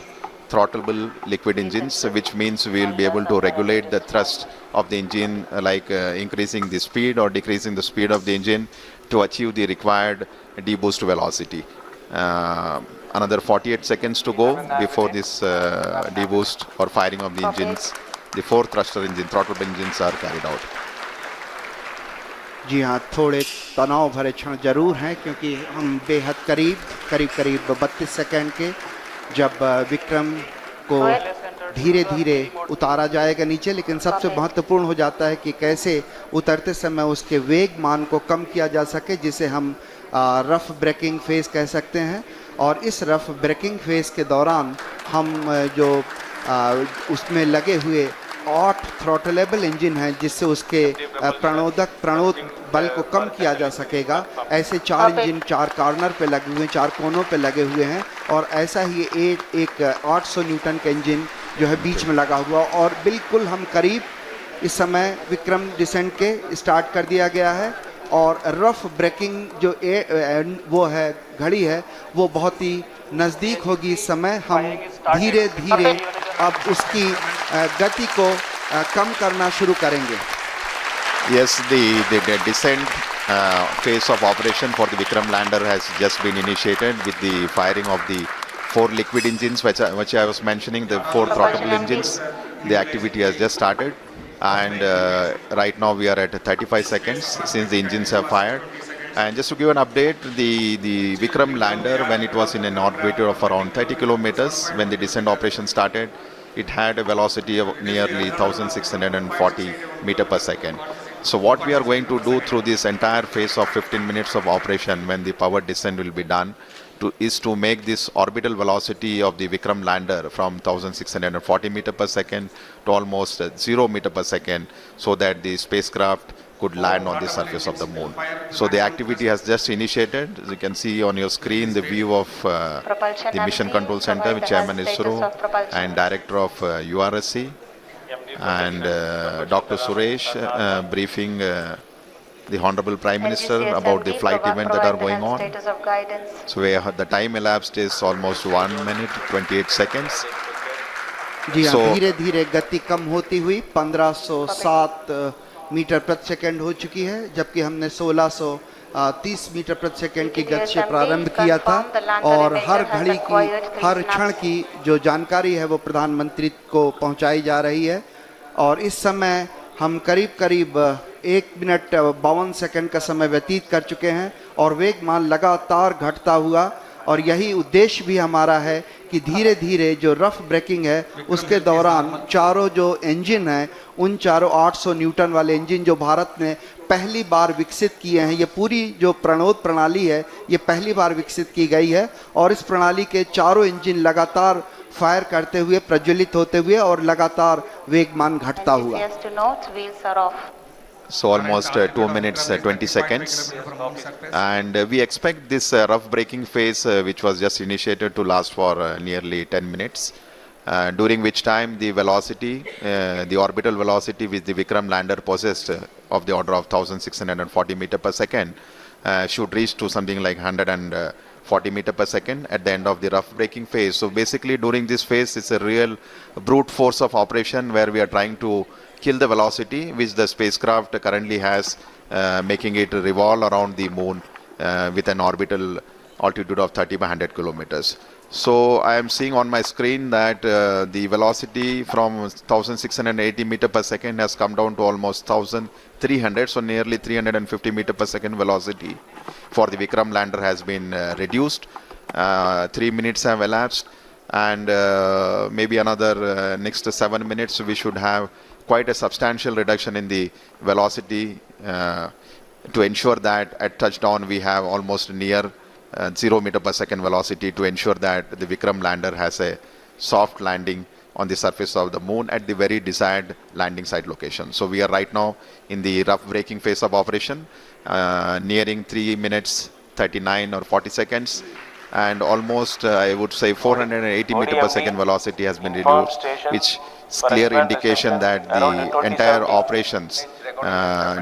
throttleable liquid engines, which means we will be able to regulate the thrust of the engine, like increasing the speed or decreasing the speed of the engine to achieve the required deboost velocity. Another 48 seconds to go before this deboost or firing of the engines. The 4 thruster engine, throttleable engines are carried out. जी हाँ, थोड़े तनाव भरे क्षण जरूर हैं, क्योंकि हम बेहद करीब 32 सेकंड के जब विक्रम को धीरे धीरे उतारा जाएगा नीचे, लेकिन सबसे महत्वपूर्ण हो जाता है कि कैसे उतरते समय उसके वेग मान को कम किया जा सके, जिसे हम रफ ब्रेकिंग फेज कह सकते हैं। और इस रफ ब्रेकिंग फेज के दौरान हम जो उसमें लगे हुए 8 थ्रॉटलेबल इंजन हैं, जिससे उसके प्रणोद बल को कम किया जा सकेगा। ऐसे 4 इंजन 4 कॉर्नर पे लगे हुए हैं, 4 कोनों पे लगे हुए हैं, और ऐसा ही एक 800 न्यूटन का इंजन जो है बीच में लगा हुआ। और बिल्कुल हम करीब इस समय विक्रम डिसेंट के स्टार्ट कर दिया गया है, और रफ ब्रेकिंग जो वो है घड़ी है, वो बहुत ही नज़दीक होगी। इस समय हम धीरे धीरे अब उसकी गति को कम करना शुरू करेंगे। Yes, the descent phase of operation for the Vikram lander has just been initiated with the firing of the 4 liquid engines, which I was mentioning, the 4 throttleable engines. The activity has just started, and right now we are at 35 seconds since the engines have fired, And just to give an update, the Vikram lander, when it was in an orbit of around 30 kilometers, when the descent operation started, it had a velocity of nearly 1,640 meter per second. So what we are going to do through this entire phase of 15 minutes of operation, when the powered descent will be done, is to make this orbital velocity of the Vikram lander from 1,640 meter per second to almost 0 meter per second, so that the spacecraft could land on the surface of the moon. So the activity has just initiated. As you can see on your screen, the view of the Mission Control Center, with Chairman ISRO and Director of URSC, and Dr. Suresh briefing the Honorable Prime Minister about the flight event that are going on. So the time elapsed is almost 1 minute 28 seconds. जी हाँ, धीरे धीरे गति कम होती हुई 1507 metre प्रति second हो चुकी है, जबकि हमने 1630 मीटर प्रति सेकंड की गति से प्रारंभ किया था, और हर घड़ी की, हर क्षण की जो जानकारी है वो प्रधानमंत्री को पहुंचाई जा रही है। और इस समय हम करीब करीब 1 मिनट 52 सेकंड का समय व्यतीत कर चुके हैं, और वेगमान लगातार घटता हुआ, और यही उद्देश्य भी हमारा है कि धीरे धीरे जो रफ ब्रेकिंग है उसके दौरान चारों जो इंजन हैं, उन चारों 800 न्यूटन वाले इंजन जो भारत ने पहली बार विकसित किए हैं, ये पूरी जो प्रणोद प्रणाली है ये पहली बार विकसित की गई है, और इस प्रणाली के चारों इंजन लगातार फायर करते हुए, प्रज्वलित होते हुए और लगातार वेगमान घटता हुआ। So almost 2 minutes 20 seconds, and we expect this rough braking phase, which was just initiated, to last for nearly 10 minutes, during which time the velocity, the orbital velocity which the Vikram lander possessed of the order of 1,640 meter per second should reach to something like 140 meter per second at the end of the rough braking phase. So basically during this phase it's a real brute force of operation, where we are trying to kill the velocity which the spacecraft currently has, making it revolve around the moon with an orbital altitude of 30 by 100 kilometers. So I am seeing on my screen that the velocity from 1,680 meter per second has come down to almost 1,300, so nearly 350 meter per second velocity for the Vikram lander has been reduced. 3 minutes have elapsed, and maybe another next 7 minutes we should have quite a substantial reduction in the velocity to ensure that at touchdown we have almost near 0 meter per second velocity, to ensure that the Vikram lander has a soft landing on the surface of the moon at the very desired landing site location. So we are right now in the rough braking phase of operation, nearing 3 minutes 39 or 40 seconds, and almost I would say 480 meter per second velocity has been reduced, which is clear indication that the entire operations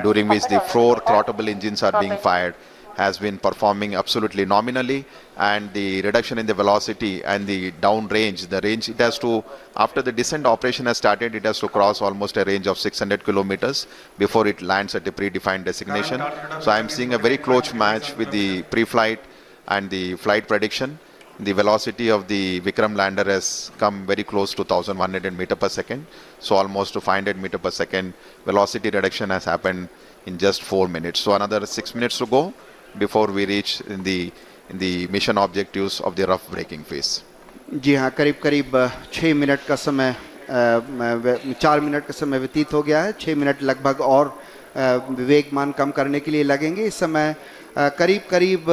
during which the 4 throttleable engines are being fired has been performing absolutely nominally, and the reduction in the velocity and the down range, the range it has to, after the descent operation has started, it has to cross almost a range of 600 kilometers before it lands at a predefined destination. So I am seeing a very close match with the pre-flight and the flight prediction. The velocity of the Vikram lander has come very close to 1,100 meter per second. So almost to 500 meter per second velocity reduction has happened in just 4 minutes. So another 6 minutes to go before we reach in the mission objectives of the rough braking phase. जी हाँ, करीब करीब 6 minute का समय 4 minute का समय व्यतीत हो गया है। 6 मिनट लगभग और वेगमान कम करने के लिए लगेंगे। इस समय करीब करीब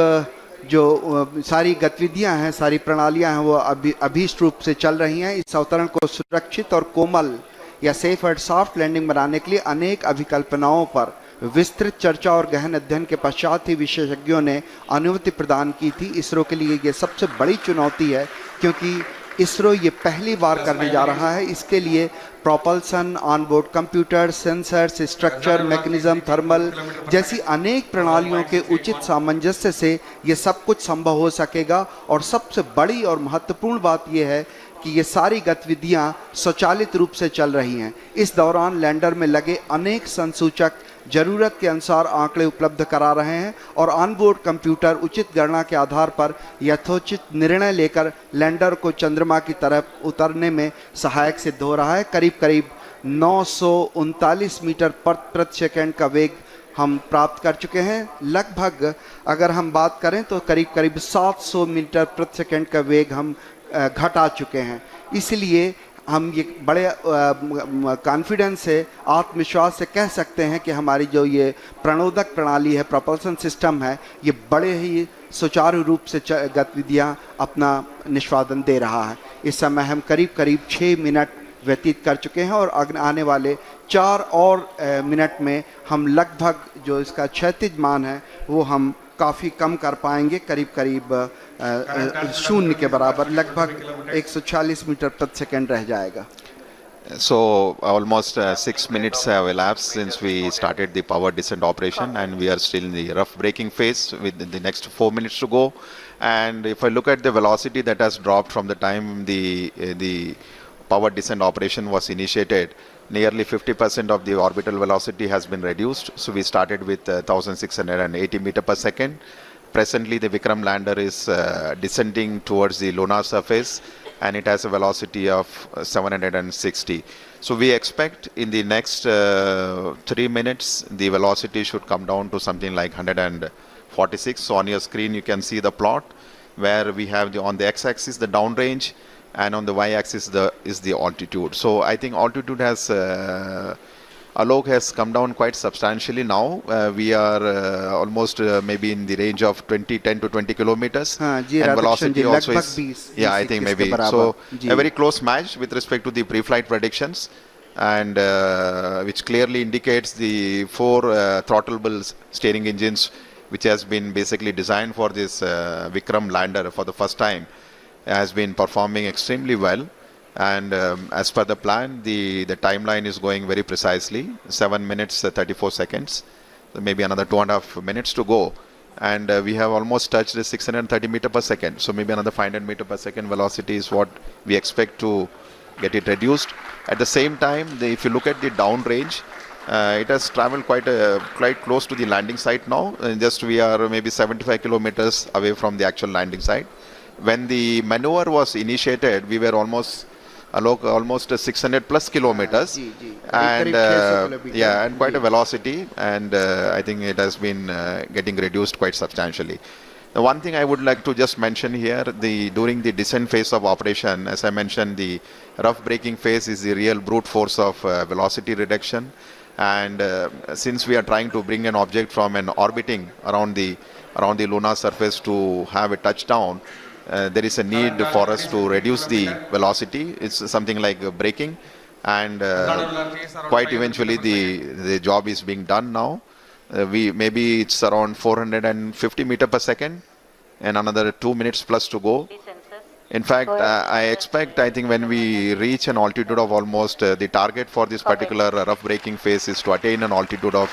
जो सारी गतिविधियां हैं, सारी प्रणालियां हैं, वो अभीष्ट रूप से चल रही हैं। इस अवतरण को सुरक्षित और कोमल या सेफ एंड सॉफ्ट लैंडिंग बनाने के लिए अनेक अभिकल्पनाओं पर विस्तृत चर्चा और गहन अध्ययन के पश्चात ही विशेषज्ञों ने अनुमति प्रदान की थी। इसरो के लिए ये सबसे बड़ी चुनौती है, क्योंकि इसरो ये पहली बार करने जा रहा है। इसके लिए propulsion, onboard computer, sensors, structure, mechanism, thermal जैसी अनेक प्रणालियों के उचित सामंजस्य से ये सब कुछ संभव हो सकेगा। और सबसे बड़ी और महत्वपूर्ण बात यह है कि ये सारी गतिविधियां स्वचालित रूप से चल रही हैं। इस दौरान लैंडर में लगे अनेक संसूचक जरूरत के अनुसार आंकड़े उपलब्ध करा रहे हैं, और ऑनबोर्ड कंप्यूटर उचित गणना के आधार पर यथोचित निर्णय लेकर लैंडर को चंद्रमा की तरफ उतरने में सहायक सिद्ध हो रहा है। करीब करीब 939 मीटर प्रति सेकंड का वेग हम प्राप्त कर चुके हैं। लगभग अगर हम बात करें तो करीब करीब 700 मीटर प्रति सेकंड का वेग हम घटा चुके हैं। इसलिए हम ये बड़े कॉन्फिडेंस से, आत्मविश्वास से कह सकते हैं कि हमारी जो ये प्रणोदक प्रणाली है, प्रोपल्सन सिस्टम है, ये बड़े ही सुचारू रूप से गतिविधियाँ अपना निष्पादन दे रहा है। इस समय हम करीब करीब 6 मिनट व्यतीत कर चुके हैं और आने वाले 4 और मिनट में हम लगभग जो इसका क्षैतिज मान है वो हम काफ़ी कम कर पाएंगे, करीब करीब शून्य के बराबर, लगभग 140 मीटर प्रति सेकंड रह जाएगा। So almost 6 minutes have elapsed since we started the power descent operation, and we are still in the rough braking phase with the next 4 minutes to go. And if I look at the velocity that has dropped from the time the power descent operation was initiated, nearly 50% of the orbital velocity has been reduced. So we started with 1680 meter per second. Presently the Vikram lander is descending towards the lunar surface, and it has a velocity of 760. So we expect in the next 3 minutes the velocity should come down to something like 146. So on your screen you can see the plot where we have on the x-axis the downrange, and on the y-axis is the altitude. So I think altitude has Alok has come down quite substantially now. We are almost maybe in the range of 10 to 20 kilometers. And velocity also is, yeah, I think maybe. So a very close match with respect to the pre-flight predictions, and which clearly indicates the 4 throttleable steering engines, which has been basically designed for this Vikram lander for the first time, has been performing extremely well. And as per the plan, the timeline is going very precisely, 7 minutes 34 seconds, so maybe another 2.5 minutes to go, and we have almost touched the 630 meter per second. So maybe another 500 meter per second velocity is what we expect to get it reduced. At the same time, if you look at the downrange, it has traveled quite close to the landing site now. Just we are maybe 75 kilometers away from the actual landing site. When the maneuver was initiated, we were almost 600 plus kilometers, and yeah, and quite a velocity, and I think it has been getting reduced quite substantially. The one thing I would like to just mention here, during the descent phase of operation, as I mentioned, the rough braking phase is the real brute force of velocity reduction, and since we are trying to bring an object from an orbiting around the lunar surface to have a touchdown, there is a need for us to reduce the velocity. It's something like braking, and quite eventually the job is being done now. Maybe it's around 450 meter per second, and another 2 minutes plus to go. In fact, I think when we reach an altitude of almost the target for this particular rough braking phase is to attain an altitude of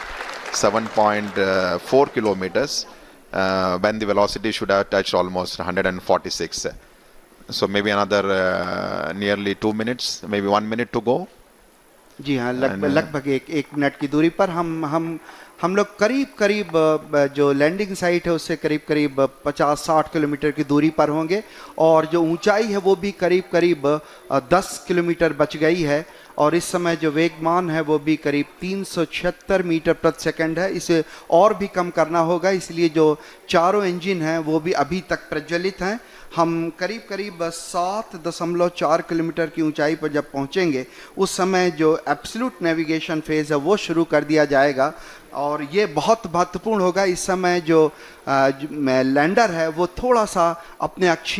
7.4 kilometers. When the velocity should have touched almost 146. So maybe another nearly 2 minutes, maybe 1 minute to go. जी हाँ, लगभग एक minute की दूरी पर हम लोग करीब जो लैंडिंग साइट है उससे करीब 50-60 किलोमीटर की दूरी पर होंगे, और जो ऊंचाई है वो भी करीब 10 किलोमीटर बच गई है, और इस समय जो वेगमान है वो भी करीब 376 मीटर प्रति सेकंड है। इसे और भी कम करना होगा, इसलिए जो चारों इंजन हैं वो भी अभी तक प्रज्वलित हैं। हम करीब 7.4 किलोमीटर की ऊंचाई पर जब पहुंचेंगे उस समय जो एब्सोल्यूट नेविगेशन फेज़ है वो शुरू कर दिया जाएगा, और ये बहुत महत्वपूर्ण होगा। इस समय जो लैंडर है वो थोड़ा सा अपने अक्ष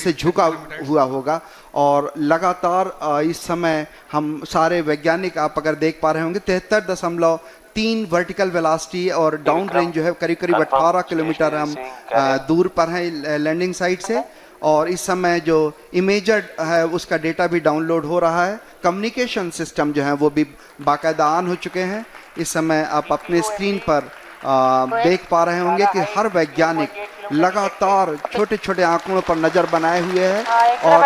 से झुका हुआ होगा, और लगातार इस समय हम सारे वैज्ञानिक, आप अगर देख पा रहे होंगे, 73.3 वर्टिकल वेलोसिटी, और डाउन रेंज जो है करीब 18 किलोमीटर हम दूर पर हैं लैंडिंग साइट से, और इस समय जो इमेजर है उसका डेटा भी डाउनलोड हो रहा है। कम्युनिकेशन सिस्टम जो है वो भी बाकायदा ऑन हो चुके हैं। इस समय आप अपने स्क्रीन पर देख पा रहे होंगे कि हर वैज्ञानिक लगातार छोटे आंकड़ों पर नजर बनाए हुए है, और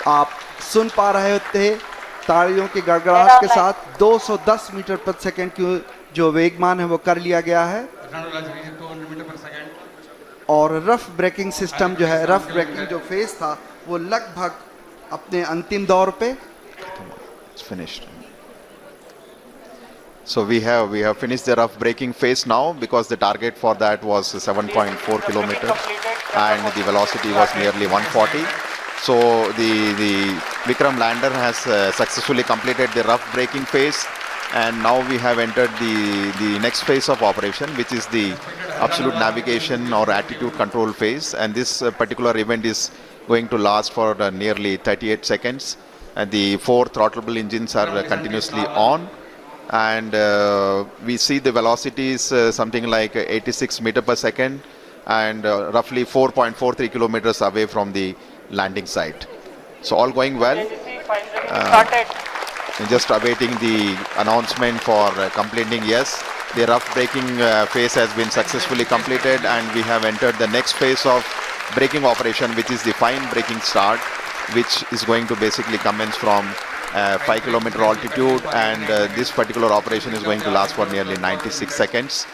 आप सुन पा रहे होते तालियों की गड़गड़ाहट के साथ 210 मीटर प्रति सेकंड की जो वेगमान है वो कर लिया गया है, और रफ ब्रेकिंग सिस्टम जो है, रफ ब्रेकिंग जो फेज था वो लगभग अपने अंतिम दौर पे So we have finished the rough braking phase now, because the target for that was 7.4 kilometers and the velocity was nearly 140. So the Vikram lander has successfully completed the rough braking phase, and now we have entered the next phase of operation, which is the absolute navigation or attitude control phase. And this particular event is going to last for nearly 38 seconds. And the 4 throttleable engines are continuously on. And we see the velocity is something like 86 meter per second and roughly 4.43 kilometers away from the landing site. So all going well. Just awaiting the announcement for completing. Yes, the rough braking phase has been successfully completed, and we have entered the next phase of braking operation, which is the fine braking start, which is going to basically commence from 5 kilometer altitude, and this particular operation is going to last for nearly 96 seconds,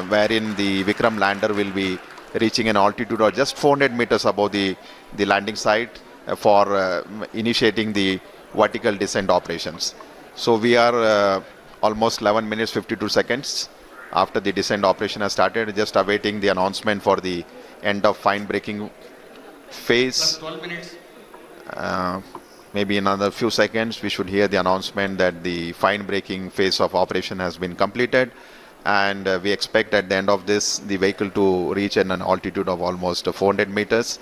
wherein the Vikram lander will be reaching an altitude of just 400 meters above the landing site for initiating the vertical descent operations. So we are almost 11 minutes 52 seconds after the descent operation has started, just awaiting the announcement for the end of fine braking phase. 12 minutes. Maybe in another few seconds we should hear the announcement that the fine braking phase of operation has been completed, and we expect at the end of this the vehicle to reach an altitude of almost 400 meters.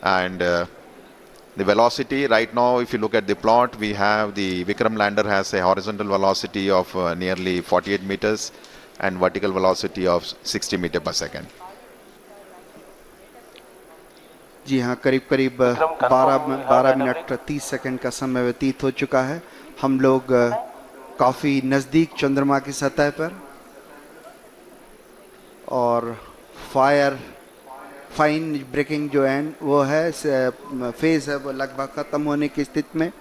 And the velocity right now, if you look at the plot, we have the Vikram lander has a horizontal velocity of nearly 48 meters and vertical velocity of 60 meters per second. जी हाँ, करीब करीब 12 minute 30 second का समय व्यतीत हो चुका है। हम लोग काफ़ी नज़दीक चंद्रमा की सतह पर, और फाइन ब्रेकिंग जो है वो है फेज है, वो लगभग ख़त्म होने की स्थिति में।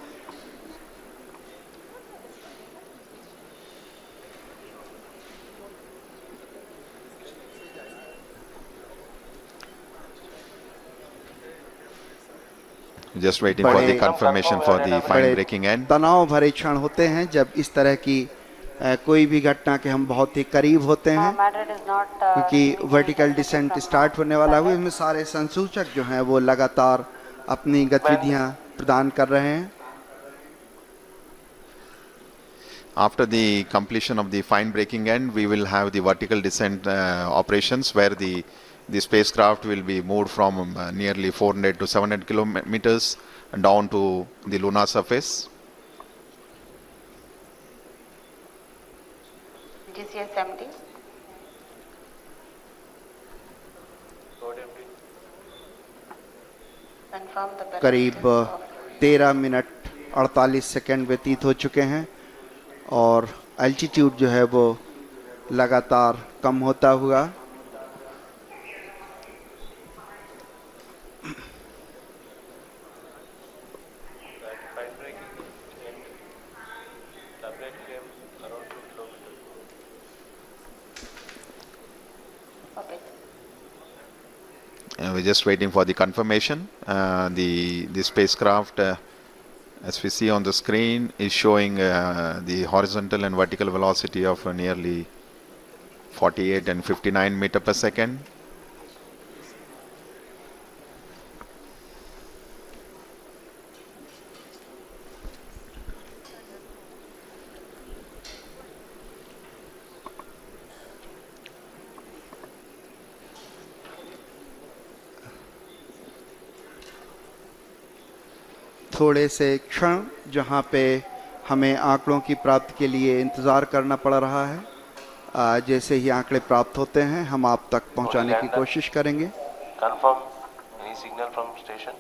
Just waiting for the confirmation for the fine braking end. तनाव भरे क्षण होते हैं जब इस तरह की कोई भी घटना के हम बहुत ही करीब होते हैं, क्योंकि वर्टिकल डिसेंट स्टार्ट होने वाला है। इसमें सारे संसूचक जो हैं वो लगातार अपनी गतिविधियां प्रदान कर रहे हैं। After the completion of the fine braking end, we will have the vertical descent operations, where the spacecraft will be moved from nearly 400 to 700 kilometers down to the lunar surface. GCS 70. Confirm the करीब 13 minute 48 second व्यतीत हो चुके हैं, और altitude जो है वो लगातार कम होता हुआ। We're just waiting for the confirmation. The spacecraft, as we see on the screen, is showing the horizontal and vertical velocity of nearly 48 and 59 meter per second. थोड़े से क्षण जहाँ पे हमें आंकड़ों की प्राप्ति के लिए इंतज़ार करना पड़ रहा है, जैसे ही आंकड़े प्राप्त होते हैं हम आप तक पहुँचाने की कोशिश करेंगे। Confirm any signal from station.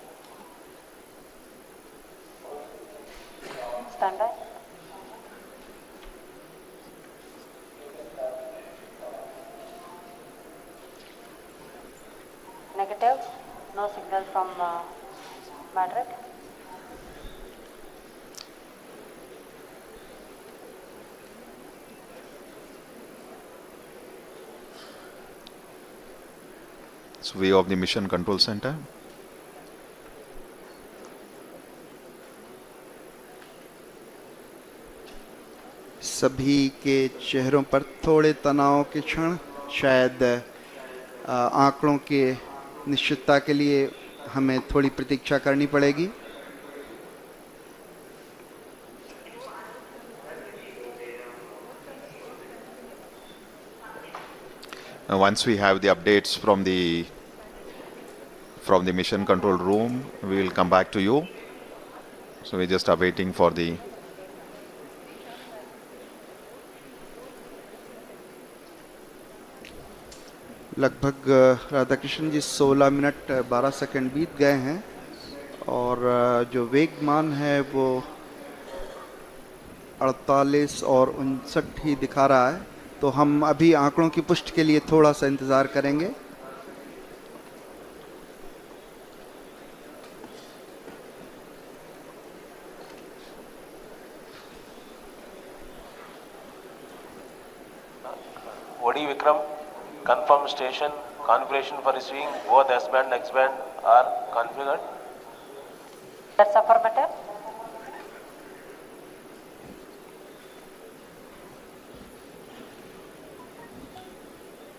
Standby. Negative. No signal from Madrid. It's view of the mission control center. सभी के चेहरों पर थोड़े तनाव के क्षण, शायद आंकड़ों के निश्चितता के लिए हमें थोड़ी प्रतीक्षा करनी पड़ेगी। Once we have the updates from the mission control room, we will come back to you. So we're just awaiting for the लगभग राधाकृष्ण जी 16 मिनट 12 सेकंड बीत गए हैं और जो वेगमान है वो 48 और 59 ही दिखा रहा है, तो हम अभी आंकड़ों की पुष्टि के लिए थोड़ा सा इंतज़ार करेंगे। Odi Vikram, confirm station, configuration for receiving both S-band and X-band are configured. That's affirmative.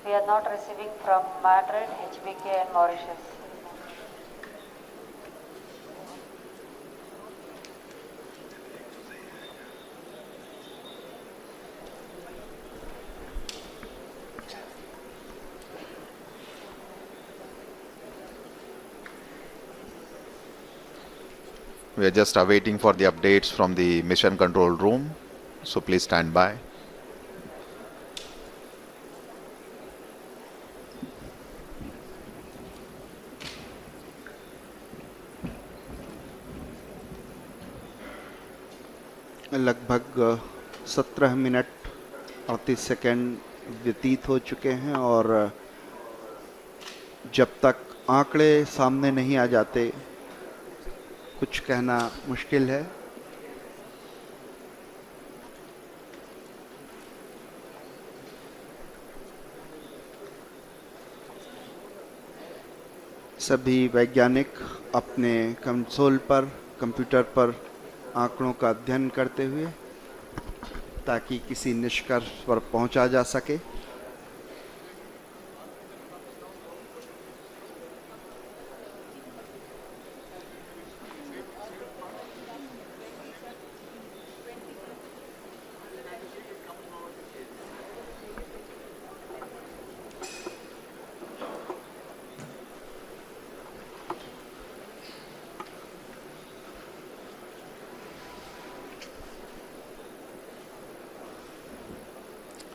We are not receiving from Madrid, HBK and Mauritius. we are just awaiting for the updates from the mission control room. So please stand by. लगभग 17 minute 38 second व्यतीत हो चुके हैं और जब तक आंकड़े सामने नहीं आ जाते कुछ कहना मुश्किल है। सभी वैज्ञानिक अपने कंसोल पर, कंप्यूटर पर आंकड़ों का अध्ययन करते हुए ताकि किसी निष्कर्ष पर पहुंचा जा सके।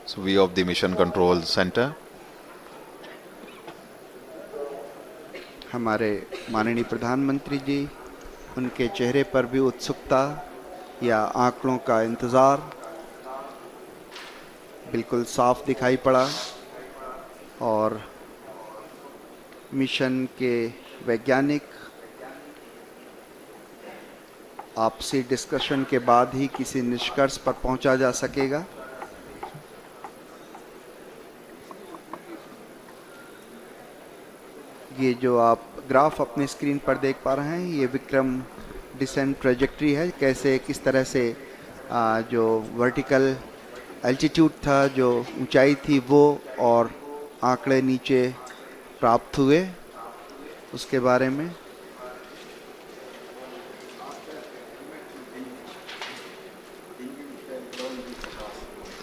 So view of the mission control center. हमारे माननीय प्रधानमंत्री जी, उनके चेहरे पर भी उत्सुकता या आंकड़ों का इंतज़ार बिल्कुल साफ दिखाई पड़ा और मिशन के वैज्ञानिक आपसी डिस्कशन के बाद ही किसी निष्कर्ष पर पहुंचा जा सकेगा। ये जो आप ग्राफ अपने स्क्रीन पर देख पा रहे हैं, ये विक्रम डिसेंट ट्रेजेक्ट्री है, कैसे किस तरह से जो वर्टिकल एल्टीट्यूड था, जो ऊंचाई थी वो और आंकड़े नीचे प्राप्त हुए उसके बारे में।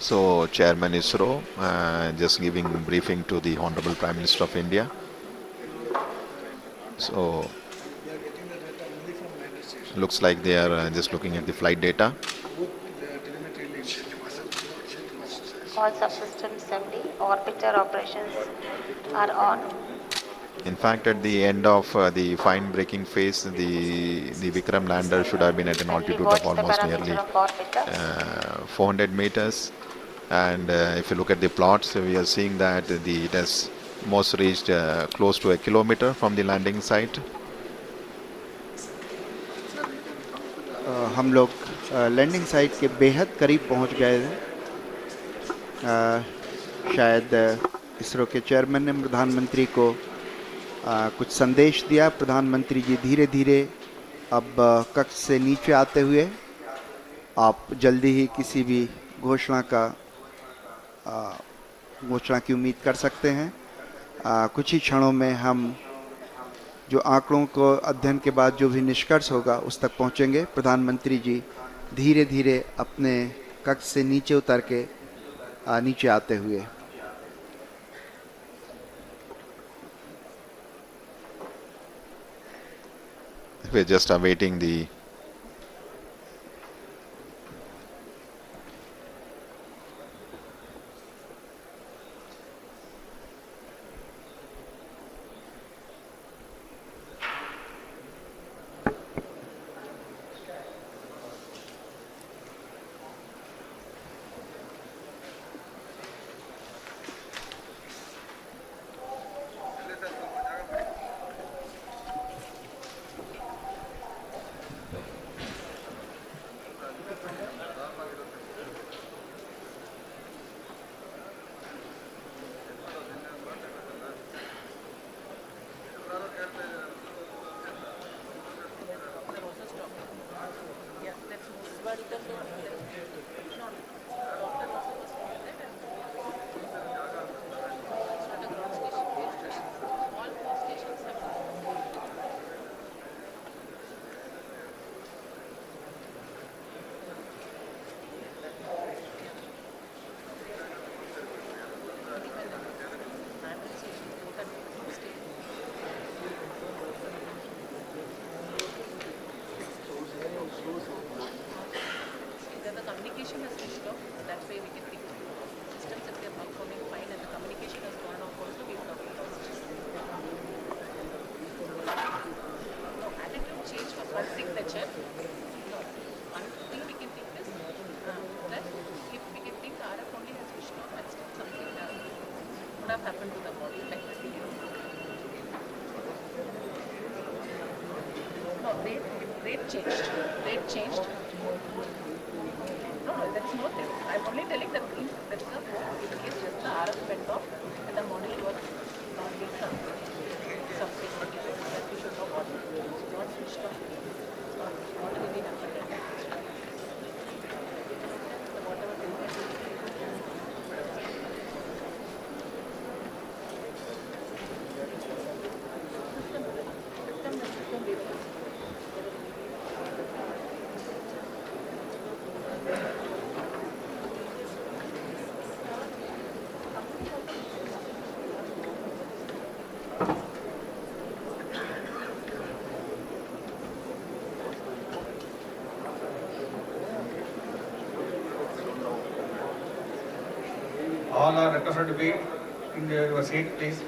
So Chairman ISRO just giving briefing to the Honorable Prime Minister of India. So looks like they are just looking at the flight data. All subsystems MD, orbiter operations are on. In fact, at the end of the fine braking phase, the Vikram lander should have been at an altitude of almost nearly 400 meters. And if you look at the plots, we are seeing that it has most reached close to 1 kilometer from the landing site. हम लोग landing site के बेहद करीब पहुंच गए थे। शायद इसरो के चेयरमैन ने प्रधानमंत्री को कुछ संदेश दिया। प्रधानमंत्री जी धीरे धीरे अब कक्ष से नीचे आते हुए आप जल्दी ही किसी भी घोषणा की उम्मीद कर सकते हैं। कुछ ही क्षणों में हम जो आंकड़ों को अध्ययन के बाद जो भी निष्कर्ष होगा उस तक पहुंचेंगे। प्रधानमंत्री जी धीरे धीरे अपने कक्ष से नीचे उतर के नीचे आते हुए। We're just awaiting the Rate changed. No, there is no thing. I'm only telling that in case just the RF went off and the model was not being something that we should know what switched off. What will be happening? Whatever All are requested to be in your seat, please.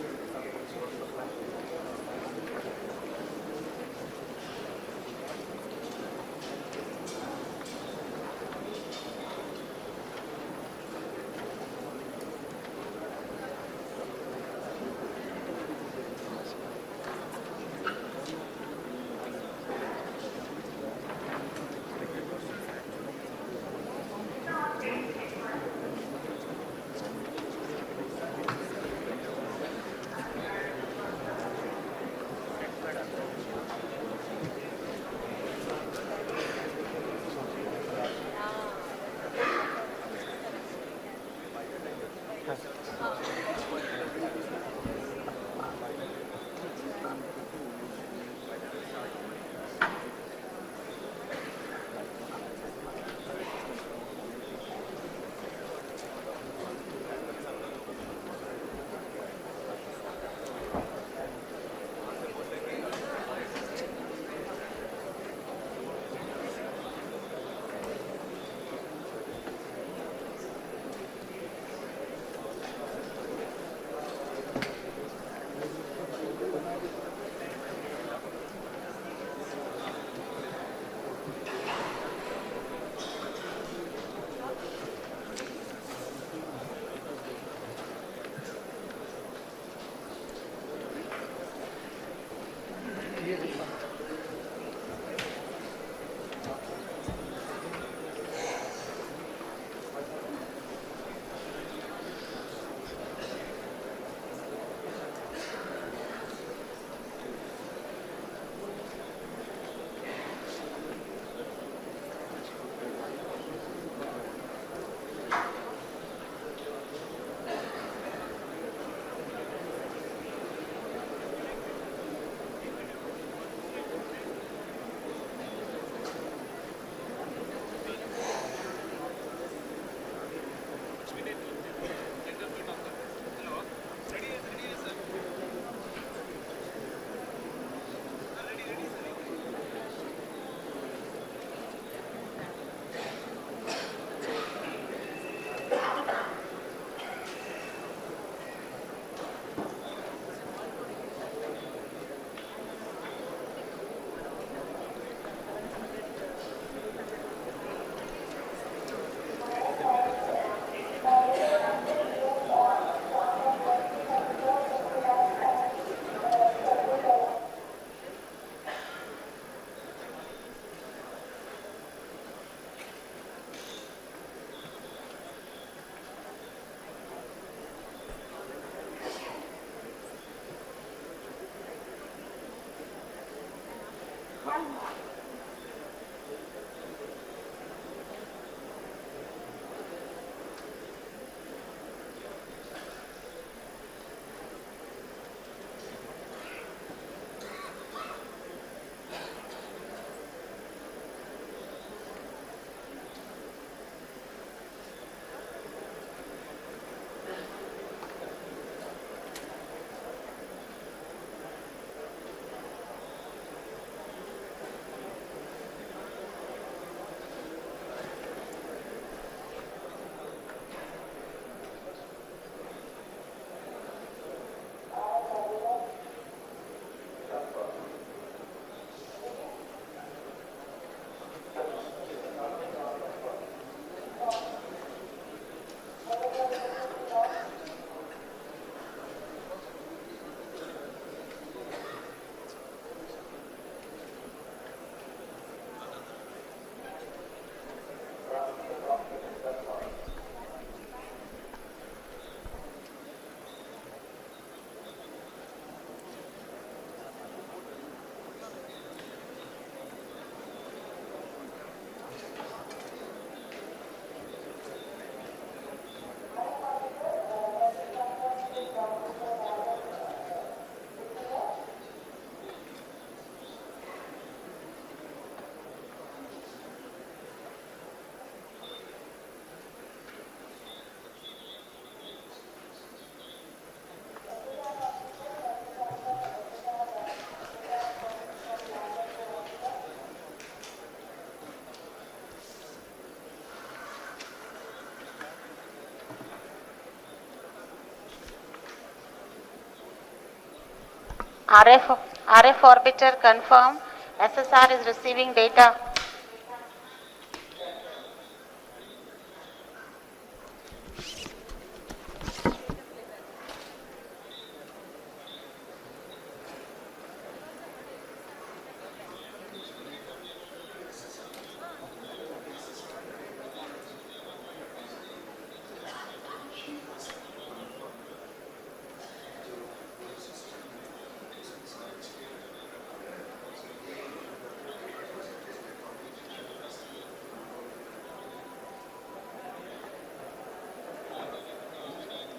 RF orbiter confirm. SSR is receiving data.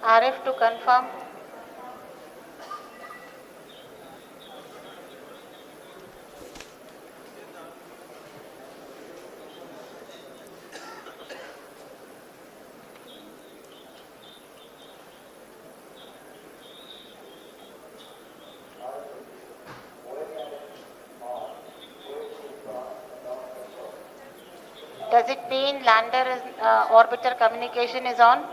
RF to confirm. Does it mean lander is, orbiter communication is on?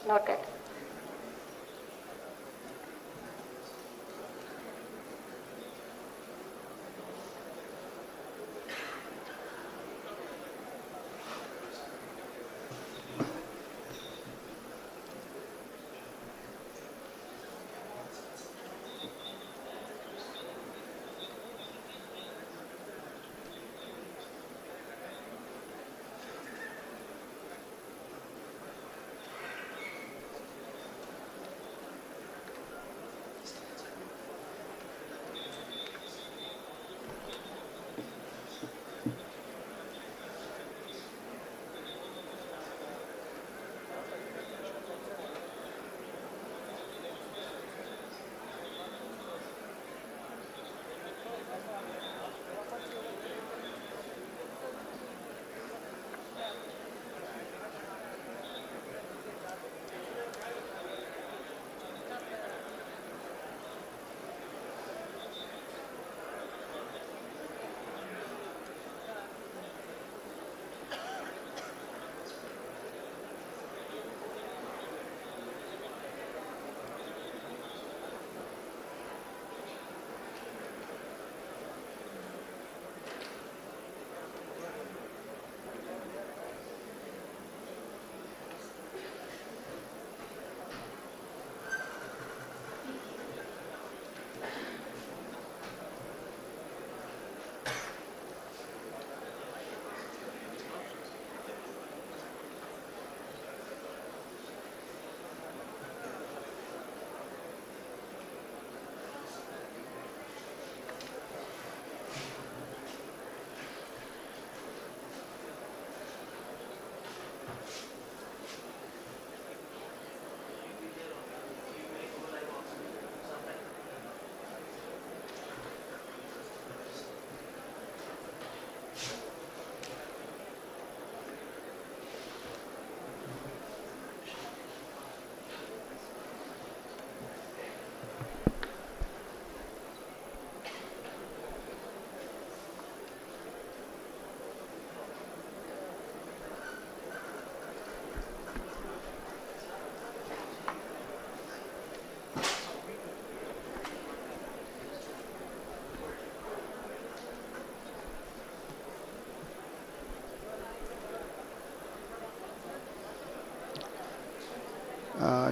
Noted.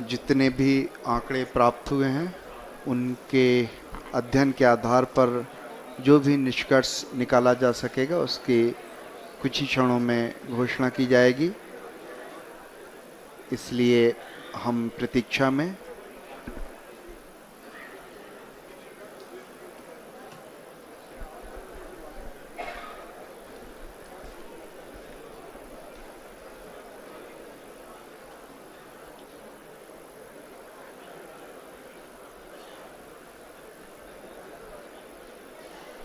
जितने भी आंकड़े प्राप्त हुए हैं उनके अध्ययन के आधार पर जो भी निष्कर्ष निकाला जा सकेगा उसकी कुछ ही क्षणों में घोषणा की जाएगी, इसलिए हम प्रतीक्षा में